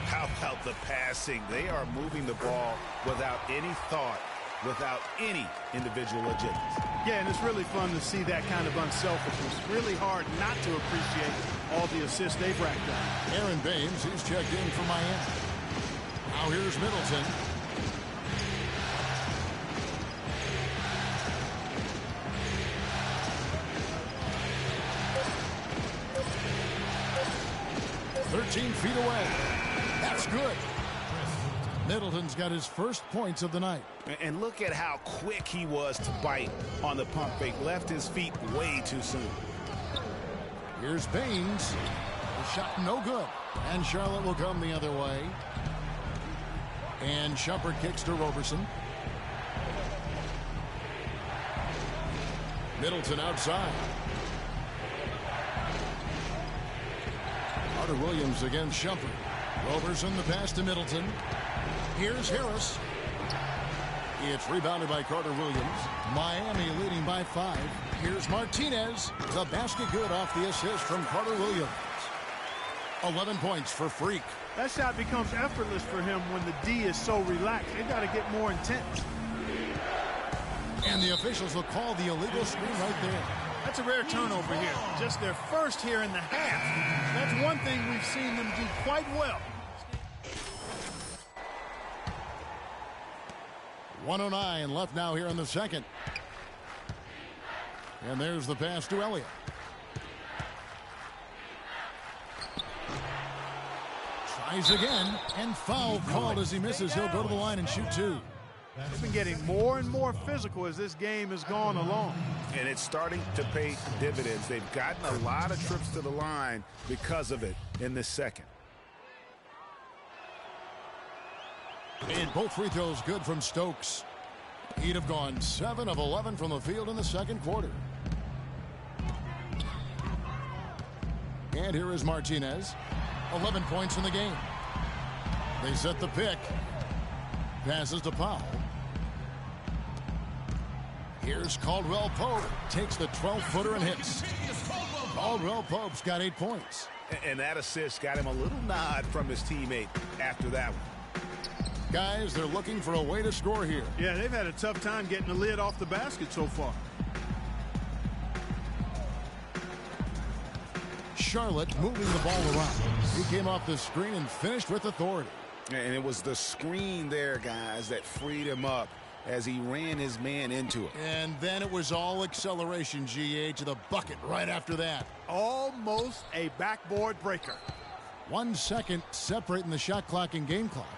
How about the passing? They are moving the ball without any thought, without any individual agendas. Yeah, and it's really fun to see that kind of unselfishness. Really hard not to appreciate all the assists they've racked up. Aaron Baines, he's checked in for Miami. Now here's Middleton. "13 feet away. That's good." Middleton's got his first points of the night. And look at how quick he was to bite on the pump fake. Left his feet way too soon. Here's Baines. The shot no good. And Charlotte will come the other way. And Shumpert kicks to Roberson. Middleton outside. Carter Williams against Shumpert. Roberson the pass to Middleton. Here's Harris. It's rebounded by Carter Williams. Miami leading by 5. Here's Martinez. The basket good off the assist from Carter Williams. 11 points for Freak. That shot becomes effortless for him when the D is so relaxed. They've got to get more intense. And the officials will call the illegal screen right there. That's a rare turnover here. Just their first here in the half. That's one thing we've seen them do quite well. 1:09 left now here in the second. And there's the pass to Elliott. Tries again, and foul called as he misses. He'll go to the line and shoot 2. They've been getting more and more physical as this game has gone along. And it's starting to pay dividends. They've gotten a lot of trips to the line because of it in this second. And both free throws good from Stokes. He'd have gone 7 of 11 from the field in the second quarter. And here is Martinez. 11 points in the game. They set the pick. Passes to Powell. Here's Caldwell Pope. Takes the 12-footer and hits. Caldwell Pope's got 8 points. And that assist got him a little nod from his teammate after that one. Guys, they're looking for a way to score here. Yeah, they've had a tough time getting the lid off the basket so far. Charlotte moving the ball around. He came off the screen and finished with authority. And it was the screen there, guys, that freed him up as he ran his man into it. And then it was all acceleration, GA, to the bucket right after that. Almost a backboard breaker. 1 second separating the shot clock and game clock.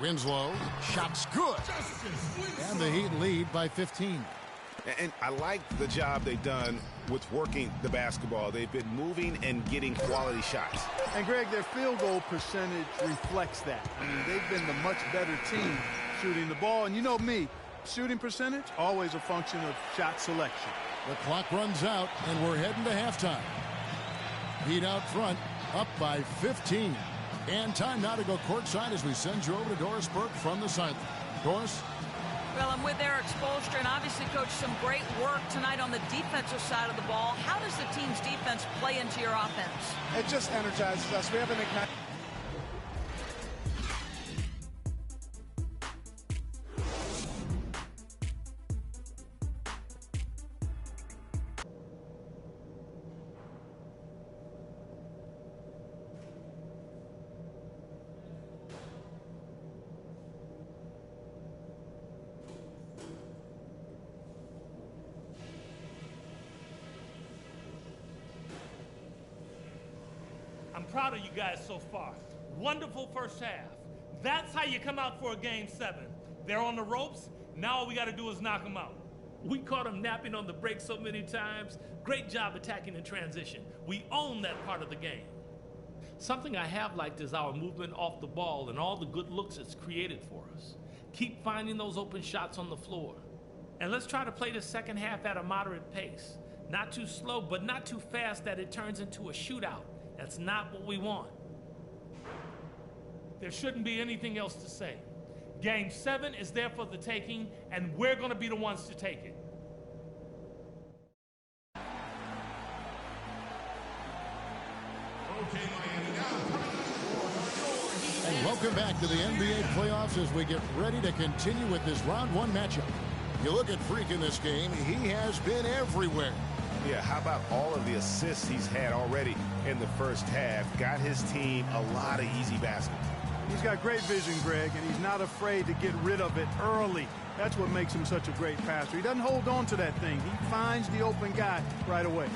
Winslow, shot's good. And the Heat lead by 15. And I like the job they've done with working the basketball. They've been moving and getting quality shots. And, Greg, their field goal percentage reflects that. I mean, they've been the much better team shooting the ball. And you know me, shooting percentage, always a function of shot selection. The clock runs out, and we're heading to halftime. Heat out front, up by 15. And time now to go courtside as we send you over to Doris Burke from the sideline. Doris? Well, I'm with Eric Spoelstra, and obviously, Coach, some great work tonight on the defensive side of the ball. How does the team's defense play into your offense? It just energizes us. We have an ignite. I'm proud of you guys so far. Wonderful first half. That's how you come out for a game 7. They're on the ropes. Now all we got to do is knock them out. We caught them napping on the break so many times. Great job attacking in transition. We own that part of the game. Something I have liked is our movement off the ball and all the good looks it's created for us. Keep finding those open shots on the floor. And let's try to play the second half at a moderate pace. Not too slow, but not too fast that it turns into a shootout. That's not what we want. There shouldn't be anything else to say. Game 7 is there for the taking, and we're going to be the ones to take it. And welcome back to the NBA playoffs as we get ready to continue with this round 1 matchup. You look at Freak in this game, he has been everywhere. Yeah, how about all of the assists he's had already in the first half? Got his team a lot of easy baskets. He's got great vision, Greg, and he's not afraid to get rid of it early. That's what makes him such a great passer. He doesn't hold on to that thing. He finds the open guy right away.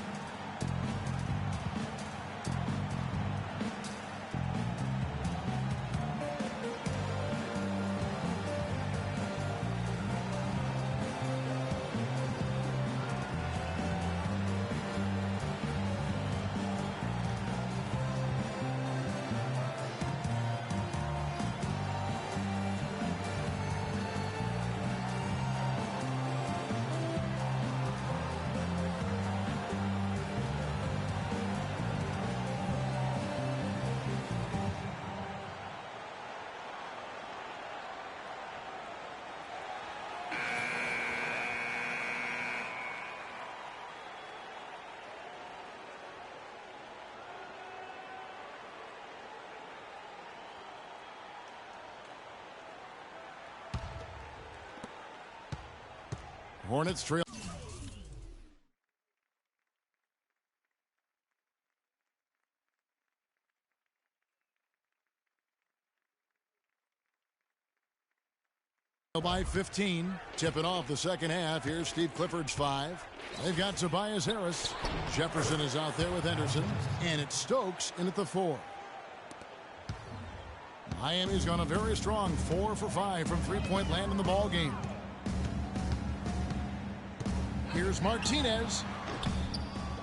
Hornets trail. By 15, tipping off the second half. Here's Steve Clifford's 5. They've got Tobias Harris. Jefferson is out there with Henderson, and it's Stokes in at the 4. Miami's gone a very strong 4 for 5 from three-point land in the ball game. Here's Martinez,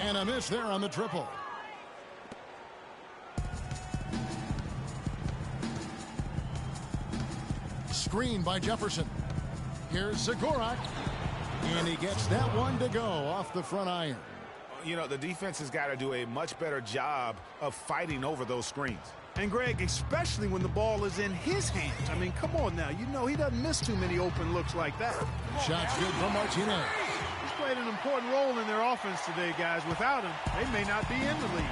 and a miss there on the triple. Screen by Jefferson. Here's Zagorak. And he gets that one to go off the front iron. You know, the defense has got to do a much better job of fighting over those screens. And, Greg, especially when the ball is in his hands. I mean, come on now. You know he doesn't miss too many open looks like that. Shots good from Martinez. He's played an important role in their offense today, guys. Without him, they may not be in the league.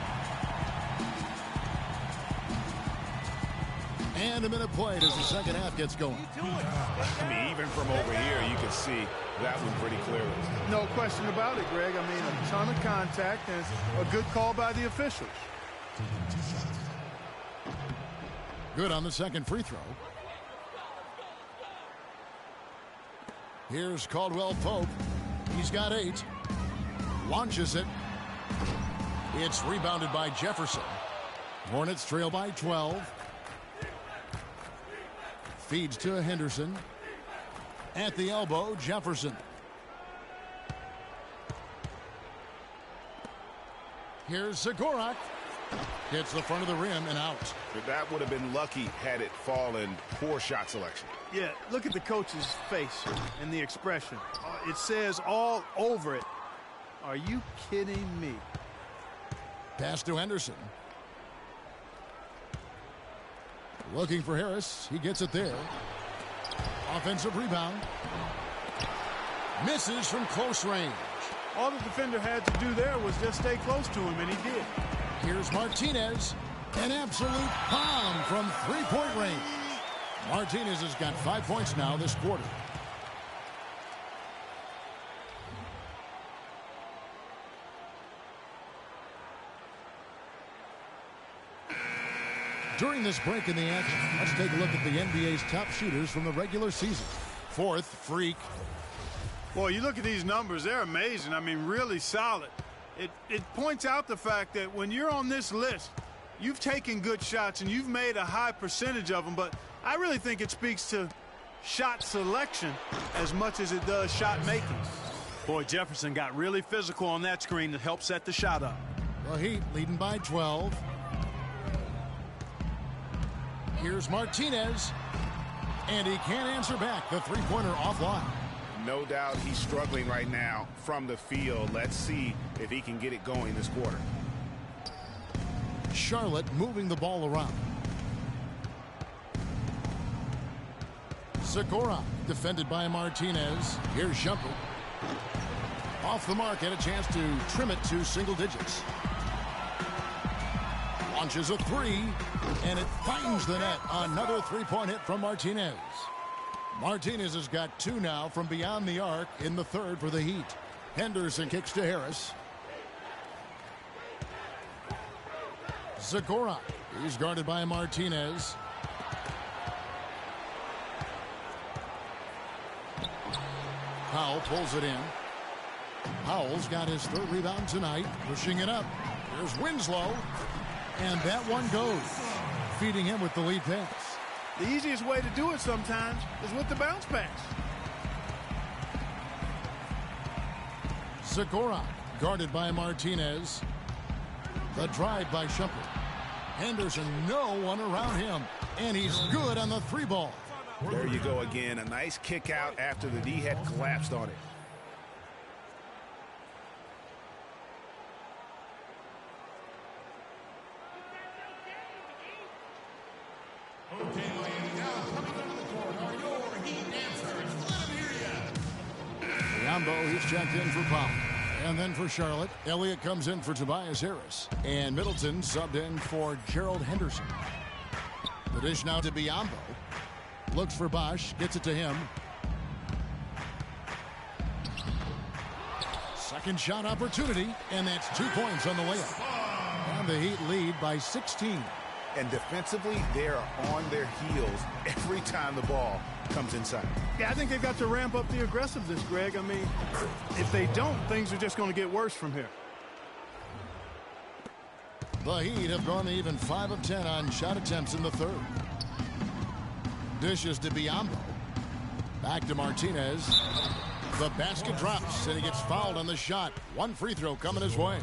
And a minute played as the second half gets going. I mean, even from over here, you can see that one pretty clearly. No question about it, Greg. I mean, a ton of contact and a good call by the officials. Good on the second free throw. Here's Caldwell Pope. He's got 8. Launches it. It's rebounded by Jefferson. Hornets trail by 12. Feeds to Henderson. At the elbow, Jefferson. Here's Zagorak. Hits the front of the rim and out. That would have been lucky had it fallen. Poor shot selection. Yeah, look at the coach's face and the expression. It says all over it. Are you kidding me? Pass to Henderson. Looking for Harris. He gets it there. Offensive rebound. Misses from close range. All the defender had to do there was just stay close to him, and he did. Here's Martinez. An absolute bomb from three-point range. Martinez has got 5 points now this quarter. During this break in the action, let's take a look at the NBA's top shooters from the regular season. Fourth, Freak. Boy, you look at these numbers, they're amazing. I mean, really solid. It points out the fact that when you're on this list, you've taken good shots and you've made a high percentage of them, but I really think it speaks to shot selection as much as it does shot making. Boy, Jefferson got really physical on that screen to help set the shot up. The Heat leading by 12. Here's Martinez. And he can't answer back. The three-pointer offline. No doubt he's struggling right now from the field. Let's see if he can get it going this quarter. Charlotte moving the ball around. Zagorak defended by Martinez. Here's Shumpert. Off the mark, had a chance to trim it to single digits. Launches a three, and it finds the net. Another three-point hit from Martinez. Martinez has got 2 now from beyond the arc in the third for the Heat. Henderson kicks to Harris. Zagorak. He's guarded by Martinez. Powell pulls it in. Powell's got his third rebound tonight. Pushing it up. Here's Winslow. And that one goes. Feeding him with the lead pass. The easiest way to do it sometimes is with the bounce pass. Zagorak guarded by Martinez. The drive by Shumpert. Henderson, no one around him. And he's good on the three ball. There you go again. A nice kick out after the D had collapsed on it. Biombo, he's checked in for Powell. And then for Charlotte, Elliott comes in for Tobias Harris. And Middleton subbed in for Gerald Henderson. The dish now to Biombo. Looks for Bosch, gets it to him. Second shot opportunity, and that's 2 points on the layup. And the Heat lead by 16. And defensively, they're on their heels every time the ball comes inside. Yeah, I think they've got to ramp up the aggressiveness, Greg. I mean, if they don't, things are just going to get worse from here. The Heat have gone even 5 of 10 on shot attempts in the third. Dishes to Biombo. Back to Martinez. The basket drops, and he gets fouled on the shot. One free throw coming his way.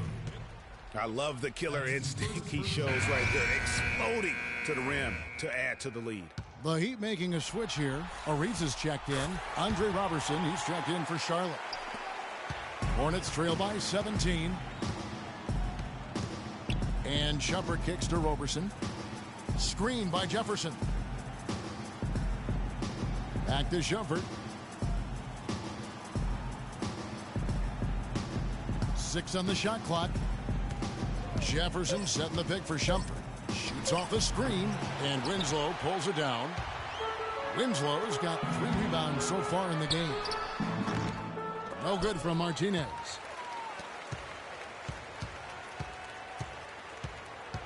I love the killer instinct he shows right there, exploding to the rim to add to the lead. The Heat making a switch here. Ariza's checked in. Andre Robertson, he's checked in for Charlotte. Hornets trail by 17. And Shumpert kicks to Robertson. Screen by Jefferson. Back to Shumpert. 6 on the shot clock. Jefferson setting the pick for Shumpert. Shoots off the screen, and Winslow pulls it down. Winslow's got 3 rebounds so far in the game. No good from Martinez.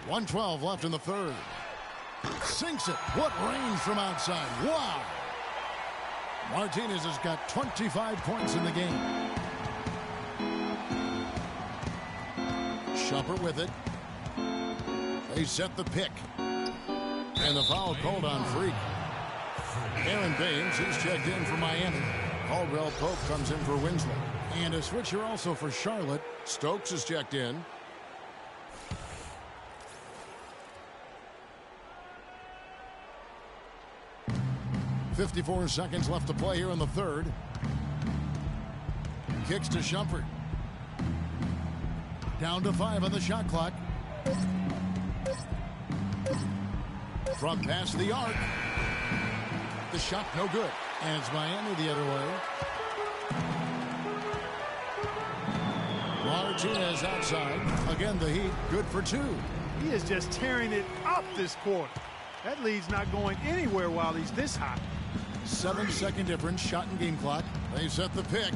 1:12 left in the third. Sinks it. What range from outside. Wow. Martinez has got 25 points in the game. Shumpert with it. They set the pick. And the foul called on Freak. Aaron Baines, he's checked in for Miami. Caldwell Pope comes in for Winslow. And a switch here also for Charlotte. Stokes is checked in. .54 seconds left to play here in the third. Kicks to Shumpert. Down to 5 on the shot clock. From past the arc. The shot no good. And it's Miami the other way. Martinez outside. Again, the Heat good for 2. He is just tearing it up this quarter. That lead's not going anywhere while he's this hot. 7-second difference, shot and game clock. They set the pick.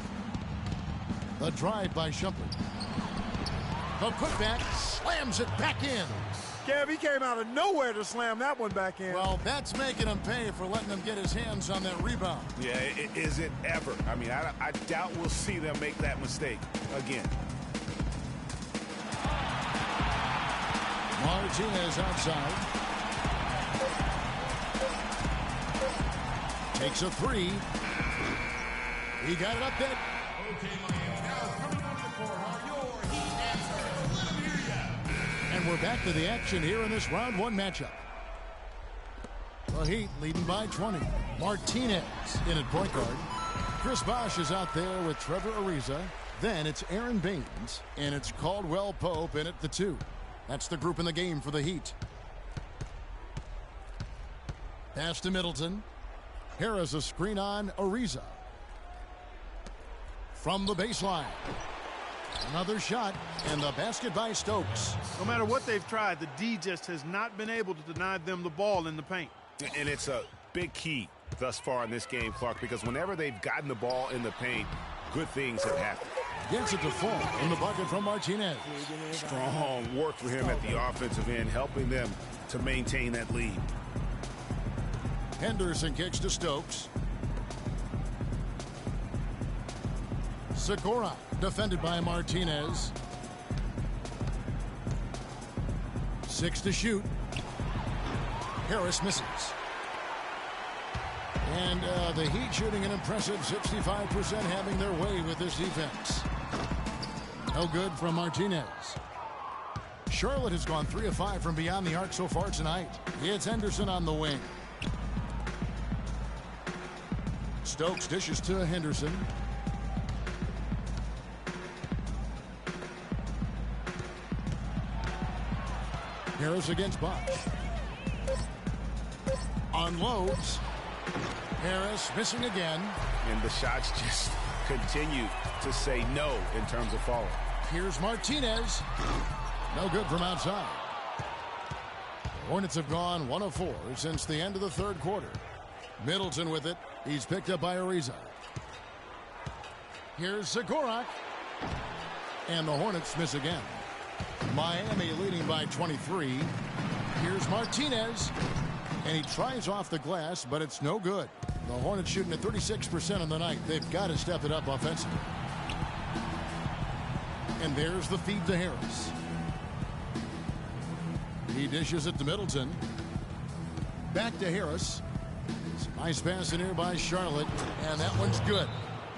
The drive by Shumpert. The putback slams it back in. Kev, he came out of nowhere to slam that one back in. Well, that's making him pay for letting him get his hands on that rebound. Yeah, is it ever? I mean, I doubt we'll see them make that mistake again. Martinez outside. Takes a 3. He got it up there. Okay, Miami. Now coming on the court are your Heat answers. Let them hear ya. And we're back to the action here in this round 1 matchup. The Heat leading by 20. Martinez in at point guard. Chris Bosh is out there with Trevor Ariza. Then it's Aaron Baines. And it's Caldwell Pope in at the 2. That's the group in the game for the Heat. Pass to Middleton. Harris a screen on Ariza. From the baseline. Another shot, and the basket by Stokes. No matter what they've tried, the D just has not been able to deny them the ball in the paint. And it's a big key thus far in this game, Clark, because whenever they've gotten the ball in the paint, good things have happened. Gets it to fall in the bucket from Martinez. Strong work for him at the offensive end, helping them to maintain that lead. Henderson kicks to Stokes. Segura defended by Martinez. 6 to shoot. Harris misses. And the Heat shooting an impressive 65%, having their way with this defense. No good from Martinez. Charlotte has gone 3 of 5 from beyond the arc so far tonight. It's Henderson on the wing. Stokes dishes to Henderson. Harris against Bosh. Unloads. Harris missing again. And the shots just continue to say no in terms of falling. Here's Martinez. No good from outside. The Hornets have gone 1 of 4 since the end of the third quarter. Middleton with it. He's picked up by Ariza. Here's Segura. And the Hornets miss again. Miami leading by 23. Here's Martinez. And he tries off the glass, but it's no good. The Hornets shooting at 36% on the night. They've got to step it up offensively. And there's the feed to Harris. He dishes it to Middleton. Back to Harris. Nice pass in here by Charlotte, and that one's good.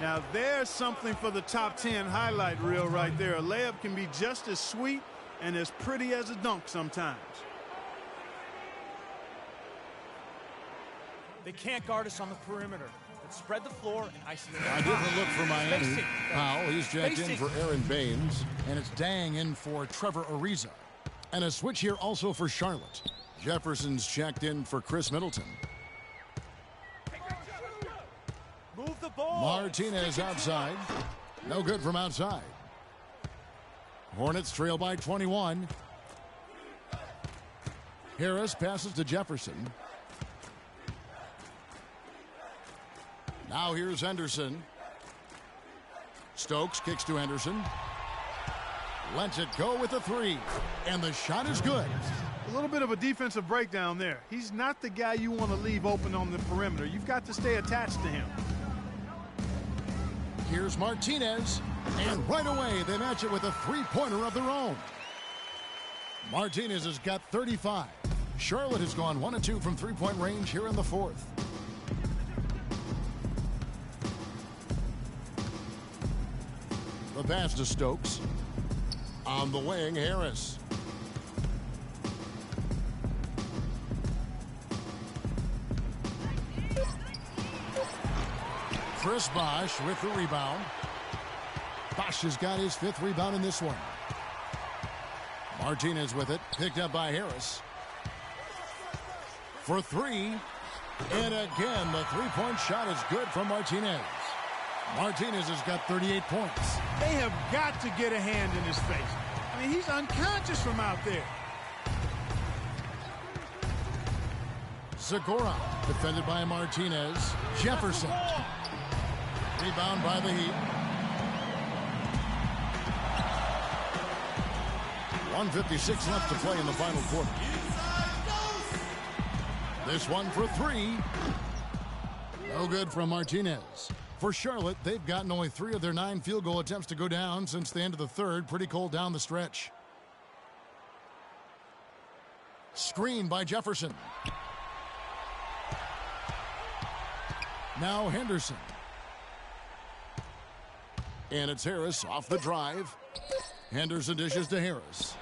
Now there's something for the top 10 highlight reel right there. A layup can be just as sweet and as pretty as a dunk sometimes. They can't guard us on the perimeter. Let's spread the floor and isolate. A different look for Miami. Spacing. Powell, he's jacked in Spacing. for Aaron Baines, and it's Dang in for Trevor Ariza. And a switch here also for Charlotte. Jefferson's checked in for Chris Middleton. Move the ball. Martinez outside. No good from outside. Hornets trail by 21. Harris passes to Jefferson. Now here's Henderson. Stokes kicks to Henderson. Lets it go with a three. And the shot is good. A little bit of a defensive breakdown there. He's not the guy you want to leave open on the perimeter. You've got to stay attached to him. Here's Martinez. And right away, they match it with a three-pointer of their own. Martinez has got 35. Charlotte has gone 1 of 2 from three-point range here in the fourth. The pass to Stokes. On the wing, Harris. Chris Bosh with the rebound. Bosh has got his 5th rebound in this one. Martinez with it, picked up by Harris. For three. And again, the three-point shot is good from Martinez. Martinez has got 38 points. They have got to get a hand in his face. I mean, he's unconscious from out there. Zagora, defended by Martinez. Jefferson. Rebound by the Heat. 1:56 left to play in the final quarter. This one for three. No good from Martinez. For Charlotte, they've gotten only 3 of their 9 field goal attempts to go down since the end of the third. Pretty cold down the stretch. Screen by Jefferson. Now Henderson. And it's Harris off the drive. Henderson dishes to Harris.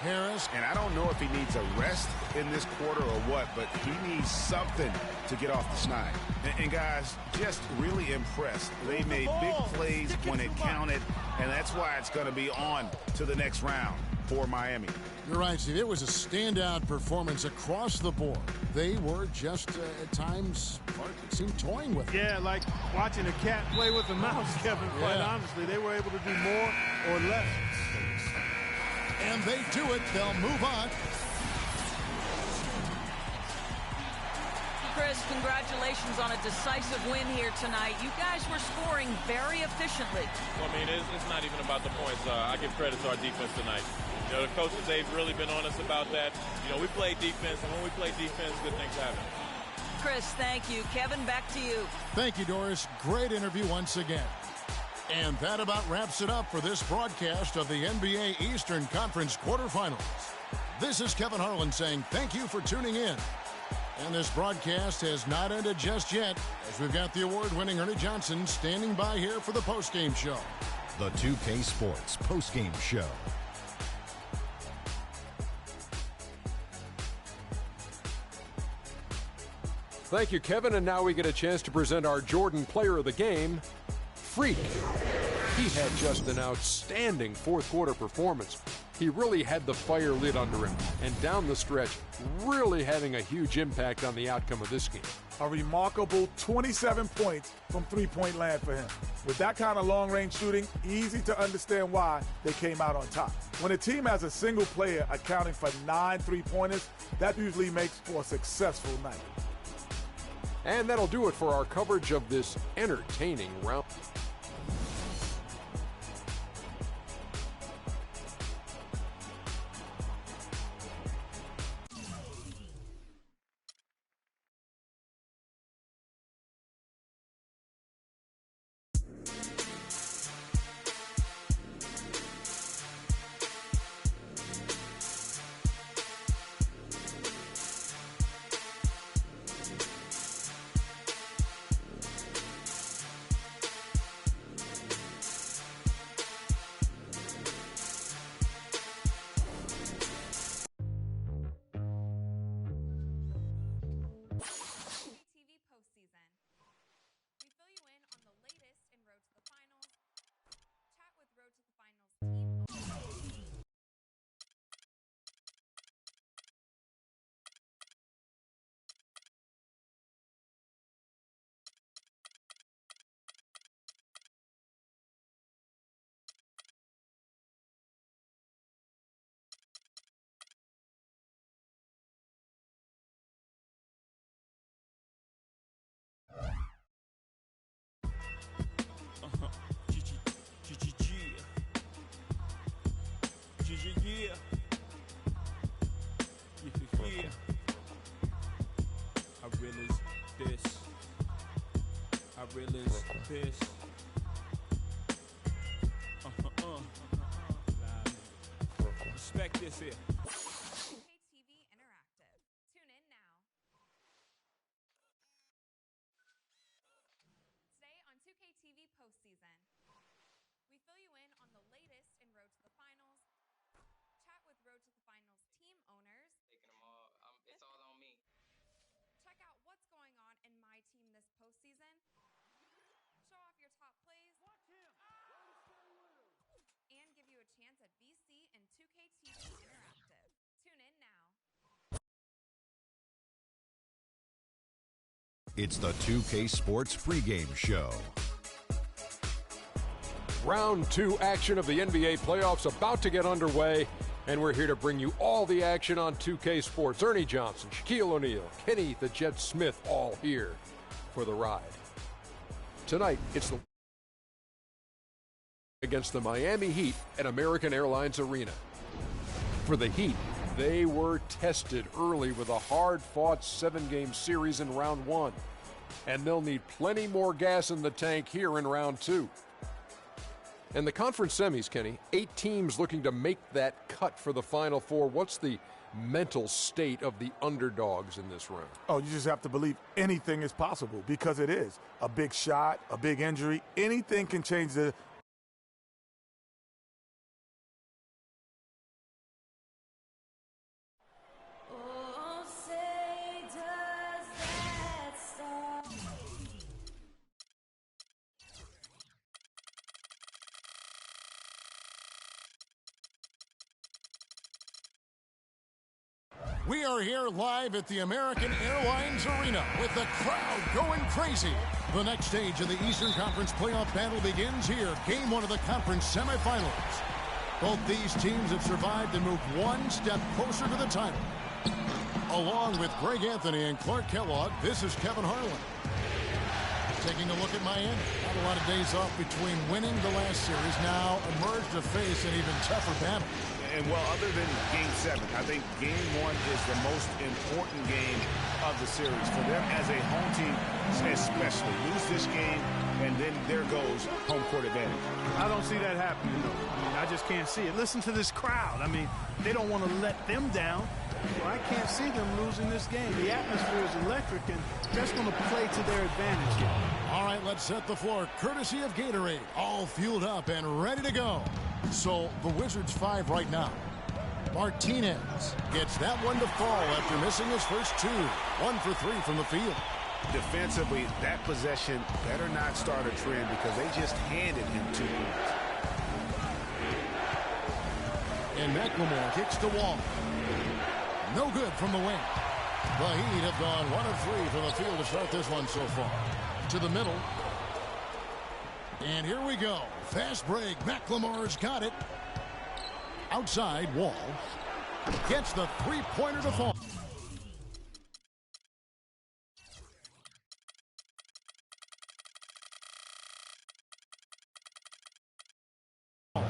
Harris. And I don't know if he needs a rest in this quarter or what, but he needs something to get off the schneid. And guys, just really impressed. They made big plays when it counted, and that's why it's going to be on to the next round for Miami. You're right, Steve. It was a standout performance across the board. They were just, at times, it seemed toying with it. Yeah, like watching a cat play with a mouse, Kevin, quite honestly. They were able to do more or less. And they do it. They'll move on. Chris, congratulations on a decisive win here tonight. You guys were scoring very efficiently. Well, I mean, it's not even about the points. I give credit to our defense tonight. You know, the coaches, they've really been honest about that. You know, we play defense, and when we play defense, good things happen. Chris, thank you. Kevin, back to you. Thank you, Doris. Great interview once again. And that about wraps it up for this broadcast of the NBA Eastern Conference quarterfinals. This is Kevin Harlan saying thank you for tuning in. And this broadcast has not ended just yet, as we've got the award-winning Ernie Johnson standing by here for the postgame show. The 2K Sports postgame show. Thank you, Kevin. And now we get a chance to present our Jordan Player of the Game, Freak. He had just an outstanding fourth quarter performance. He really had the fire lit under him, and down the stretch, really having a huge impact on the outcome of this game. A remarkable 27 points from three-point land for him. With that kind of long-range shooting, easy to understand why they came out on top. When a team has a single player accounting for 9 three-pointers, that usually makes for a successful night. And that'll do it for our coverage of this entertaining round. Killers, bitch. Respect this here. 2K TV Interactive. Tune in now. Today on 2K TV Postseason, we fill you in on the latest in Road to the Finals, chat with Road to the Finals team owners, Taking them all. It's all on me. check out what's going on in my team this postseason, show off your top plays, and give you a chance at VC and 2K TV Interactive. Tune in now. It's the 2K Sports pregame show. Round 2 action of the NBA playoffs about to get underway, and we're here to bring you all the action on 2K Sports. Ernie Johnson, Shaquille O'Neal, Kenny the Jet Smith, all here for the ride. Tonight, it's the against the Miami Heat at American Airlines Arena. For the Heat, they were tested early with a hard-fought 7-game series in round 1, and they'll need plenty more gas in the tank here in round 2. And the conference semis, Kenny, 8 teams looking to make that cut for the Final Four. What's the mental state of the underdogs in this round? Oh, you just have to believe anything is possible, because it is. A big shot, a big injury, anything can change the We are here live at the American Airlines Arena with the crowd going crazy. The next stage of the Eastern Conference playoff battle begins here. Game 1 of the conference semifinals. Both these teams have survived and moved one step closer to the title. Along with Greg Anthony and Clark Kellogg, this is Kevin Harlan. Taking a look at Miami. Had a lot of days off between winning the last series, now emerged to face an even tougher battle. And, well, other than Game 7, I think Game 1 is the most important game of the series. For them as a home team, especially. Lose this game, and then there goes home court advantage. I don't see that happening, though. I mean, I just can't see it. Listen to this crowd. I mean, they don't want to let them down. So I can't see them losing this game. The atmosphere is electric, and that's going to play to their advantage here. All right, let's set the floor. Courtesy of Gatorade, all fueled up and ready to go. So the Wizards 5 right now. Martinez gets that one to fall after missing his first 2. 1 for 3 from the field. Defensively, that possession better not start a trend because they just handed him 2 points. And McLemore kicks the wall. No good from the wing. The Heat have gone 1 of 3 from the field to start this one so far. To the middle. And here we go. Fast break. McLemore's got it. Outside, Wall gets the three-pointer to fall. A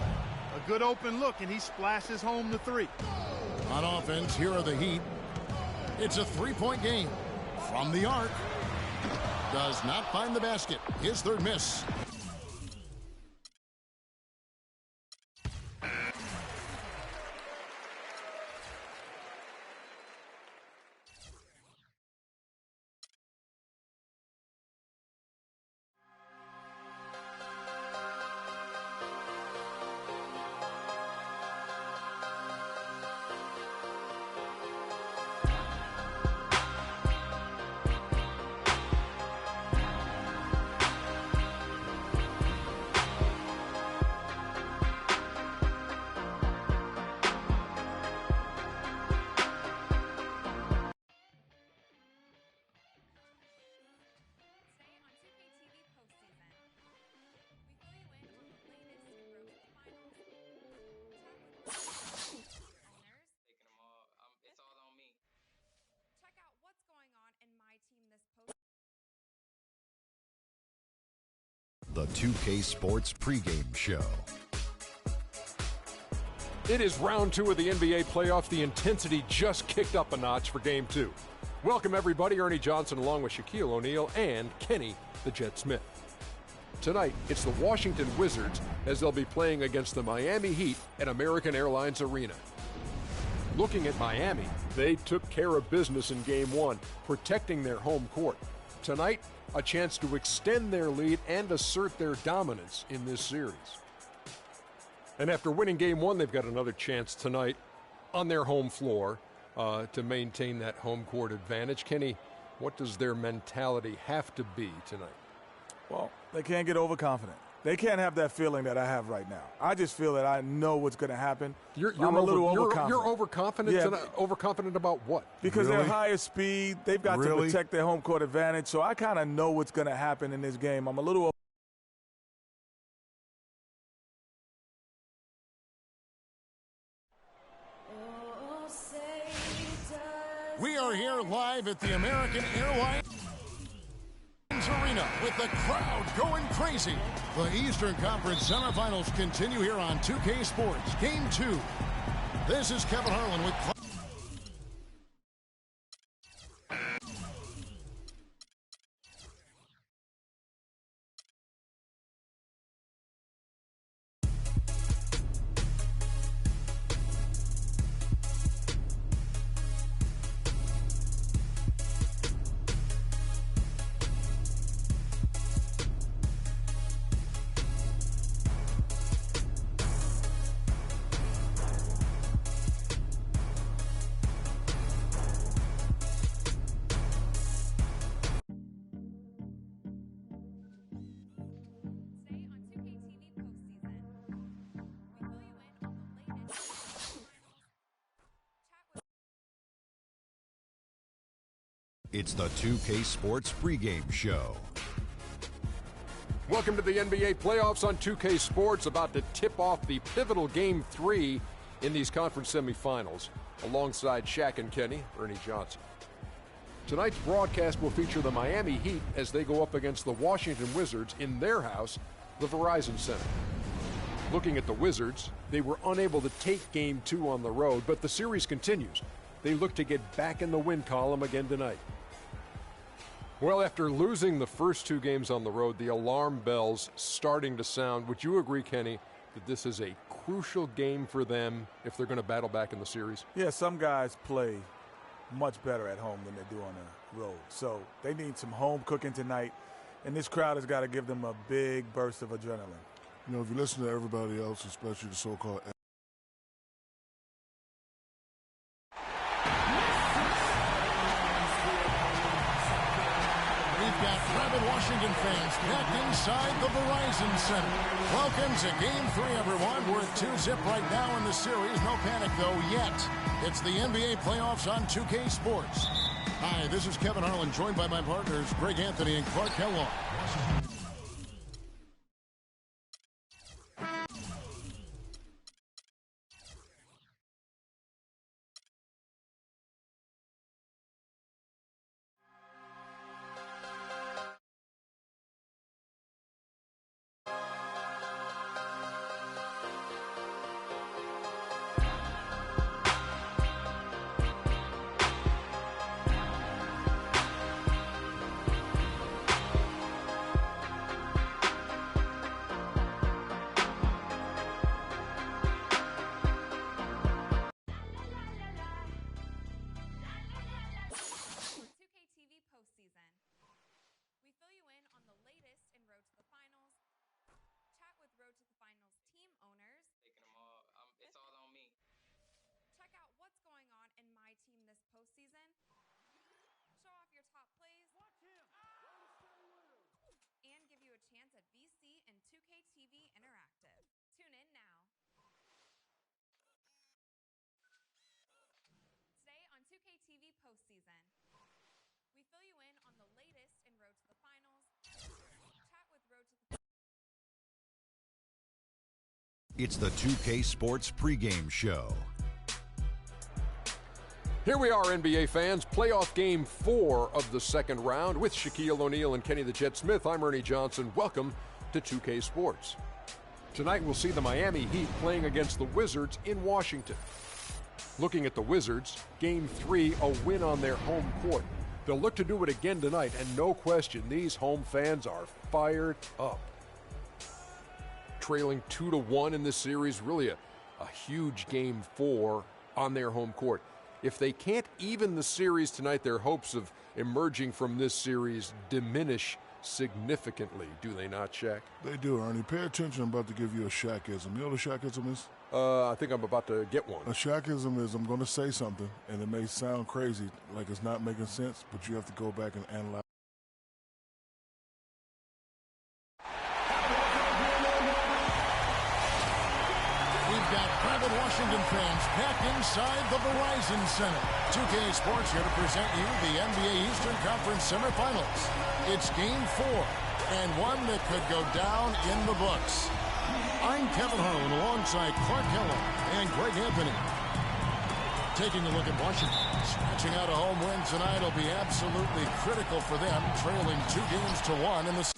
good open look, and he splashes home the 3. On offense, here are the Heat. It's a 3-point game. From the arc. Does not find the basket. His 3rd miss. The 2K Sports pregame show. It is round 2 of the NBA playoffs. The intensity just kicked up a notch for Game 2. Welcome, everybody. Ernie Johnson along with Shaquille O'Neal and Kenny the Jet Smith. Tonight, it's the Washington Wizards as they'll be playing against the Miami Heat at American Airlines Arena. Looking at Miami, they took care of business in Game 1, protecting their home court. Tonight, a chance to extend their lead and assert their dominance in this series. And after winning Game 1, they've got another chance tonight on their home floor to maintain that home court advantage. Kenny, what does their mentality have to be tonight? Well, they can't get overconfident. They can't have that feeling that I have right now. I just feel that I know what's going to happen. I'm a little overconfident. You're overconfident? Yeah. Overconfident about what? Because they're higher speed. They've got to protect their home court advantage. So I kind of know what's going to happen in this game. I'm a little. We are here live at the American Airlines Arena with the crowd going crazy. The Eastern Conference semifinals continue here on 2K Sports. Game 2. This is Kevin Harlan with It's the 2K Sports pregame show. Welcome to the NBA playoffs on 2K Sports, about to tip off the pivotal Game 3 in these conference semifinals. Alongside Shaq and Kenny, Ernie Johnson. Tonight's broadcast will feature the Miami Heat as they go up against the Washington Wizards in their house, the Verizon Center. Looking at the Wizards, they were unable to take Game 2 on the road, but the series continues. They look to get back in the win column again tonight. Well, after losing the first 2 games on the road, the alarm bells starting to sound. Would you agree, Kenny, that this is a crucial game for them if they're going to battle back in the series? Yeah, some guys play much better at home than they do on the road. So they need some home cooking tonight, and this crowd has got to give them a big burst of adrenaline. You know, if you listen to everybody else, especially the so-called Washington fans back inside the Verizon Center. Welcome to Game 3, everyone. We're at 2-zip right now in the series. No panic, though, yet. It's the NBA playoffs on 2K Sports. Hi, this is Kevin Harlan, joined by my partners, Greg Anthony and Clark Kellogg. It's the 2K Sports pregame show. Here we are, NBA fans. Playoff Game 4 of the second round with Shaquille O'Neal and Kenny the Jet Smith. I'm Ernie Johnson. Welcome to 2K Sports. Tonight we'll see the Miami Heat playing against the Wizards in Washington. Looking at the Wizards, Game 3, a win on their home court. They'll look to do it again tonight, and no question, these home fans are fired up. trailing 2-1 in this series, really a huge Game 4 on their home court. If they can't even the series tonight, their hopes of emerging from this series diminish significantly, do they not, Shaq? They do, Ernie. Pay attention. I'm about to give you a Shaqism. You know what a Shaqism is? I think I'm about to get one. A Shaqism is I'm going to say something, and it may sound crazy, like it's not making sense, but you have to go back and analyze. We've got rabid Washington fans back inside the Verizon Center. 2K Sports here to present you the NBA Eastern Conference semifinals. It's Game 4, and one that could go down in the books. I'm Kevin Harlan alongside Clark Kellogg and Greg Anthony. Taking a look at Washington. Scratching out a home win tonight will be absolutely critical for them, trailing 2-1 in the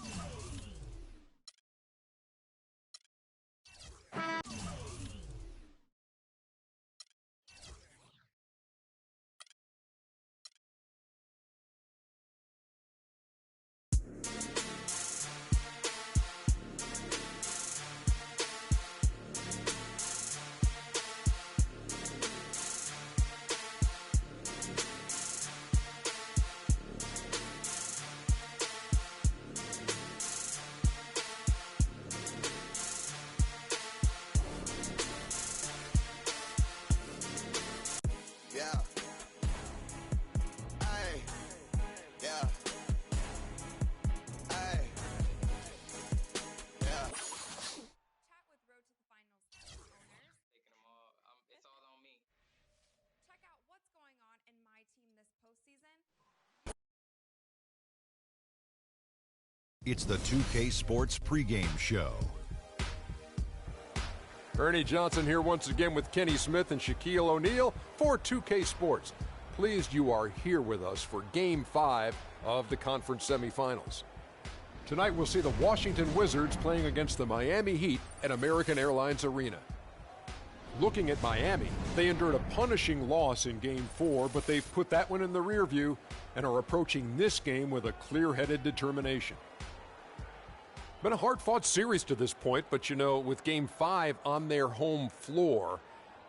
It's the 2K Sports pregame show. Ernie Johnson here once again with Kenny Smith and Shaquille O'Neal for 2K Sports. Pleased you are here with us for Game 5 of the conference semifinals. Tonight we'll see the Washington Wizards playing against the Miami Heat at American Airlines Arena. Looking at Miami, they endured a punishing loss in Game 4, but they've put that one in the rear view and are approaching this game with a clear-headed determination. Been a hard-fought series to this point, but you know, with Game 5 on their home floor,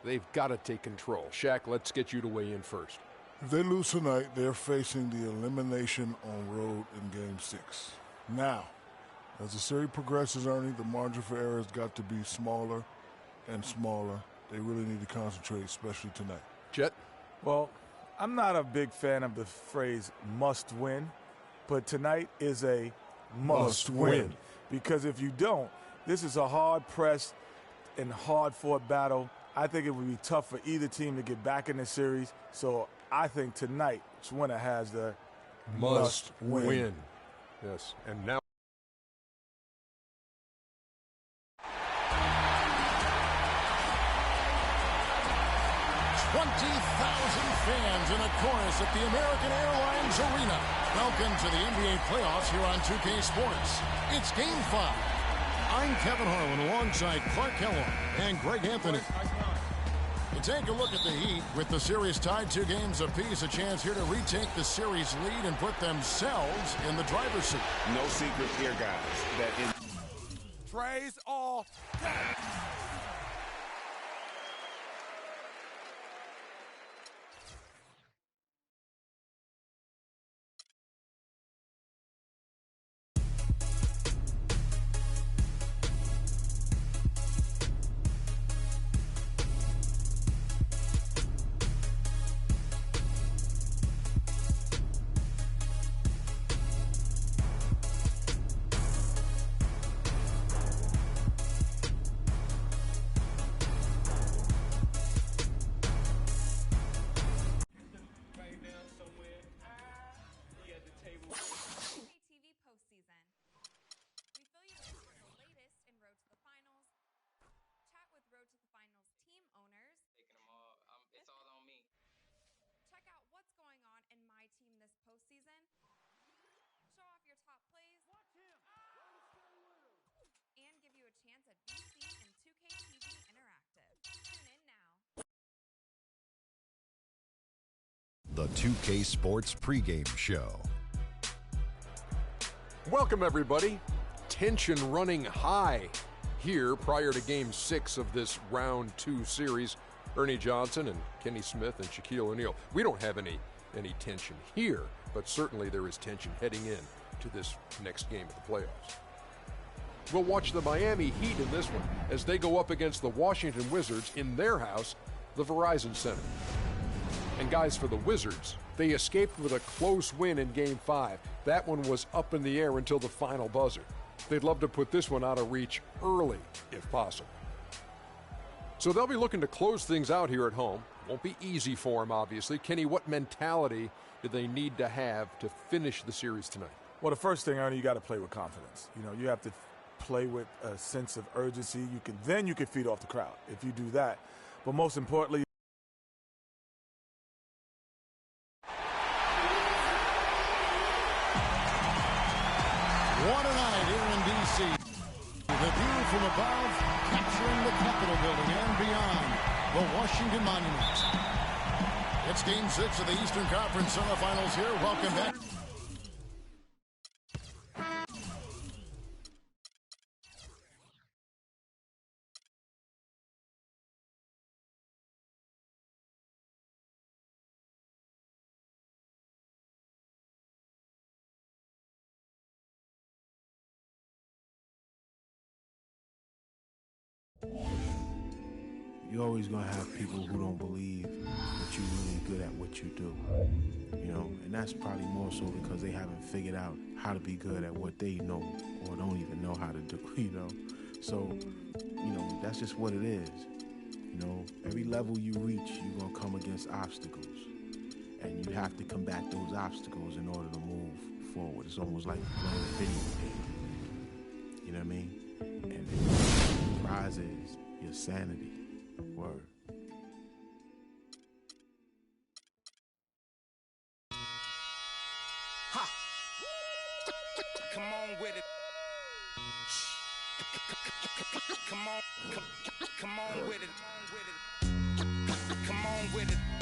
they've got to take control. Shaq, let's get you to weigh in first. If they lose tonight, they're facing the elimination on road in Game 6. Now, as the series progresses, Ernie, the margin for error has got to be smaller and smaller. They really need to concentrate, especially tonight. Jet? Well, I'm not a big fan of the phrase must win, but tonight is a must win. Because if you don't, this is a hard-pressed and hard-fought battle. I think it would be tough for either team to get back in the series. So I think tonight's winner has the must win. Yes, and now 20,000 fans in a chorus at the American Airlines Arena. Welcome to the NBA playoffs here on 2K Sports. It's Game 5. I'm Kevin Harlan alongside Clark Kellogg and Greg Anthony. You take a look at the Heat with the series tied 2 games apiece. A chance here to retake the series lead and put themselves in the driver's seat. No secret here, guys, that in Trays all day. The 2K Sports pregame show. welcome everybody. Tension running high Here, prior to Game 6 of this Round 2 series, Ernie Johnson and Kenny Smith and Shaquille O'Neal. We don't have any tension here, but certainly there is tension heading in to this next game of the playoffs. We'll watch the Miami Heat in this one as they go up against the Washington Wizards in their house, the Verizon Center. And guys, for the Wizards, they escaped with a close win in Game 5. That one was up in the air until the final buzzer. They'd love to put this one out of reach early, if possible. So they'll be looking to close things out here at home. Won't be easy for them, obviously. Kenny, what mentality do they need to have to finish the series tonight? Well, the first thing, Ernie, you got to play with confidence. You know, you have to play with a sense of urgency. Then you can feed off the crowd if you do that. But most importantly, what a night here in D.C. The view from above, capturing the Capitol building and beyond the Washington Monument. It's Game 6 of the Eastern Conference semifinals here. Welcome back. You're always going to have people who don't believe that you're really good at what you do, you know, and that's probably more so because they haven't figured out how to be good at what they know or don't even know how to do, you know. So, you know, that's just what it is. You know, every level you reach, you're going to come against obstacles, and you have to combat those obstacles in order to move forward. It's almost like playing a video game, you know what I mean? And the prize is your sanity. Word. Ha. Come on with it. Come on with it. Come on with it.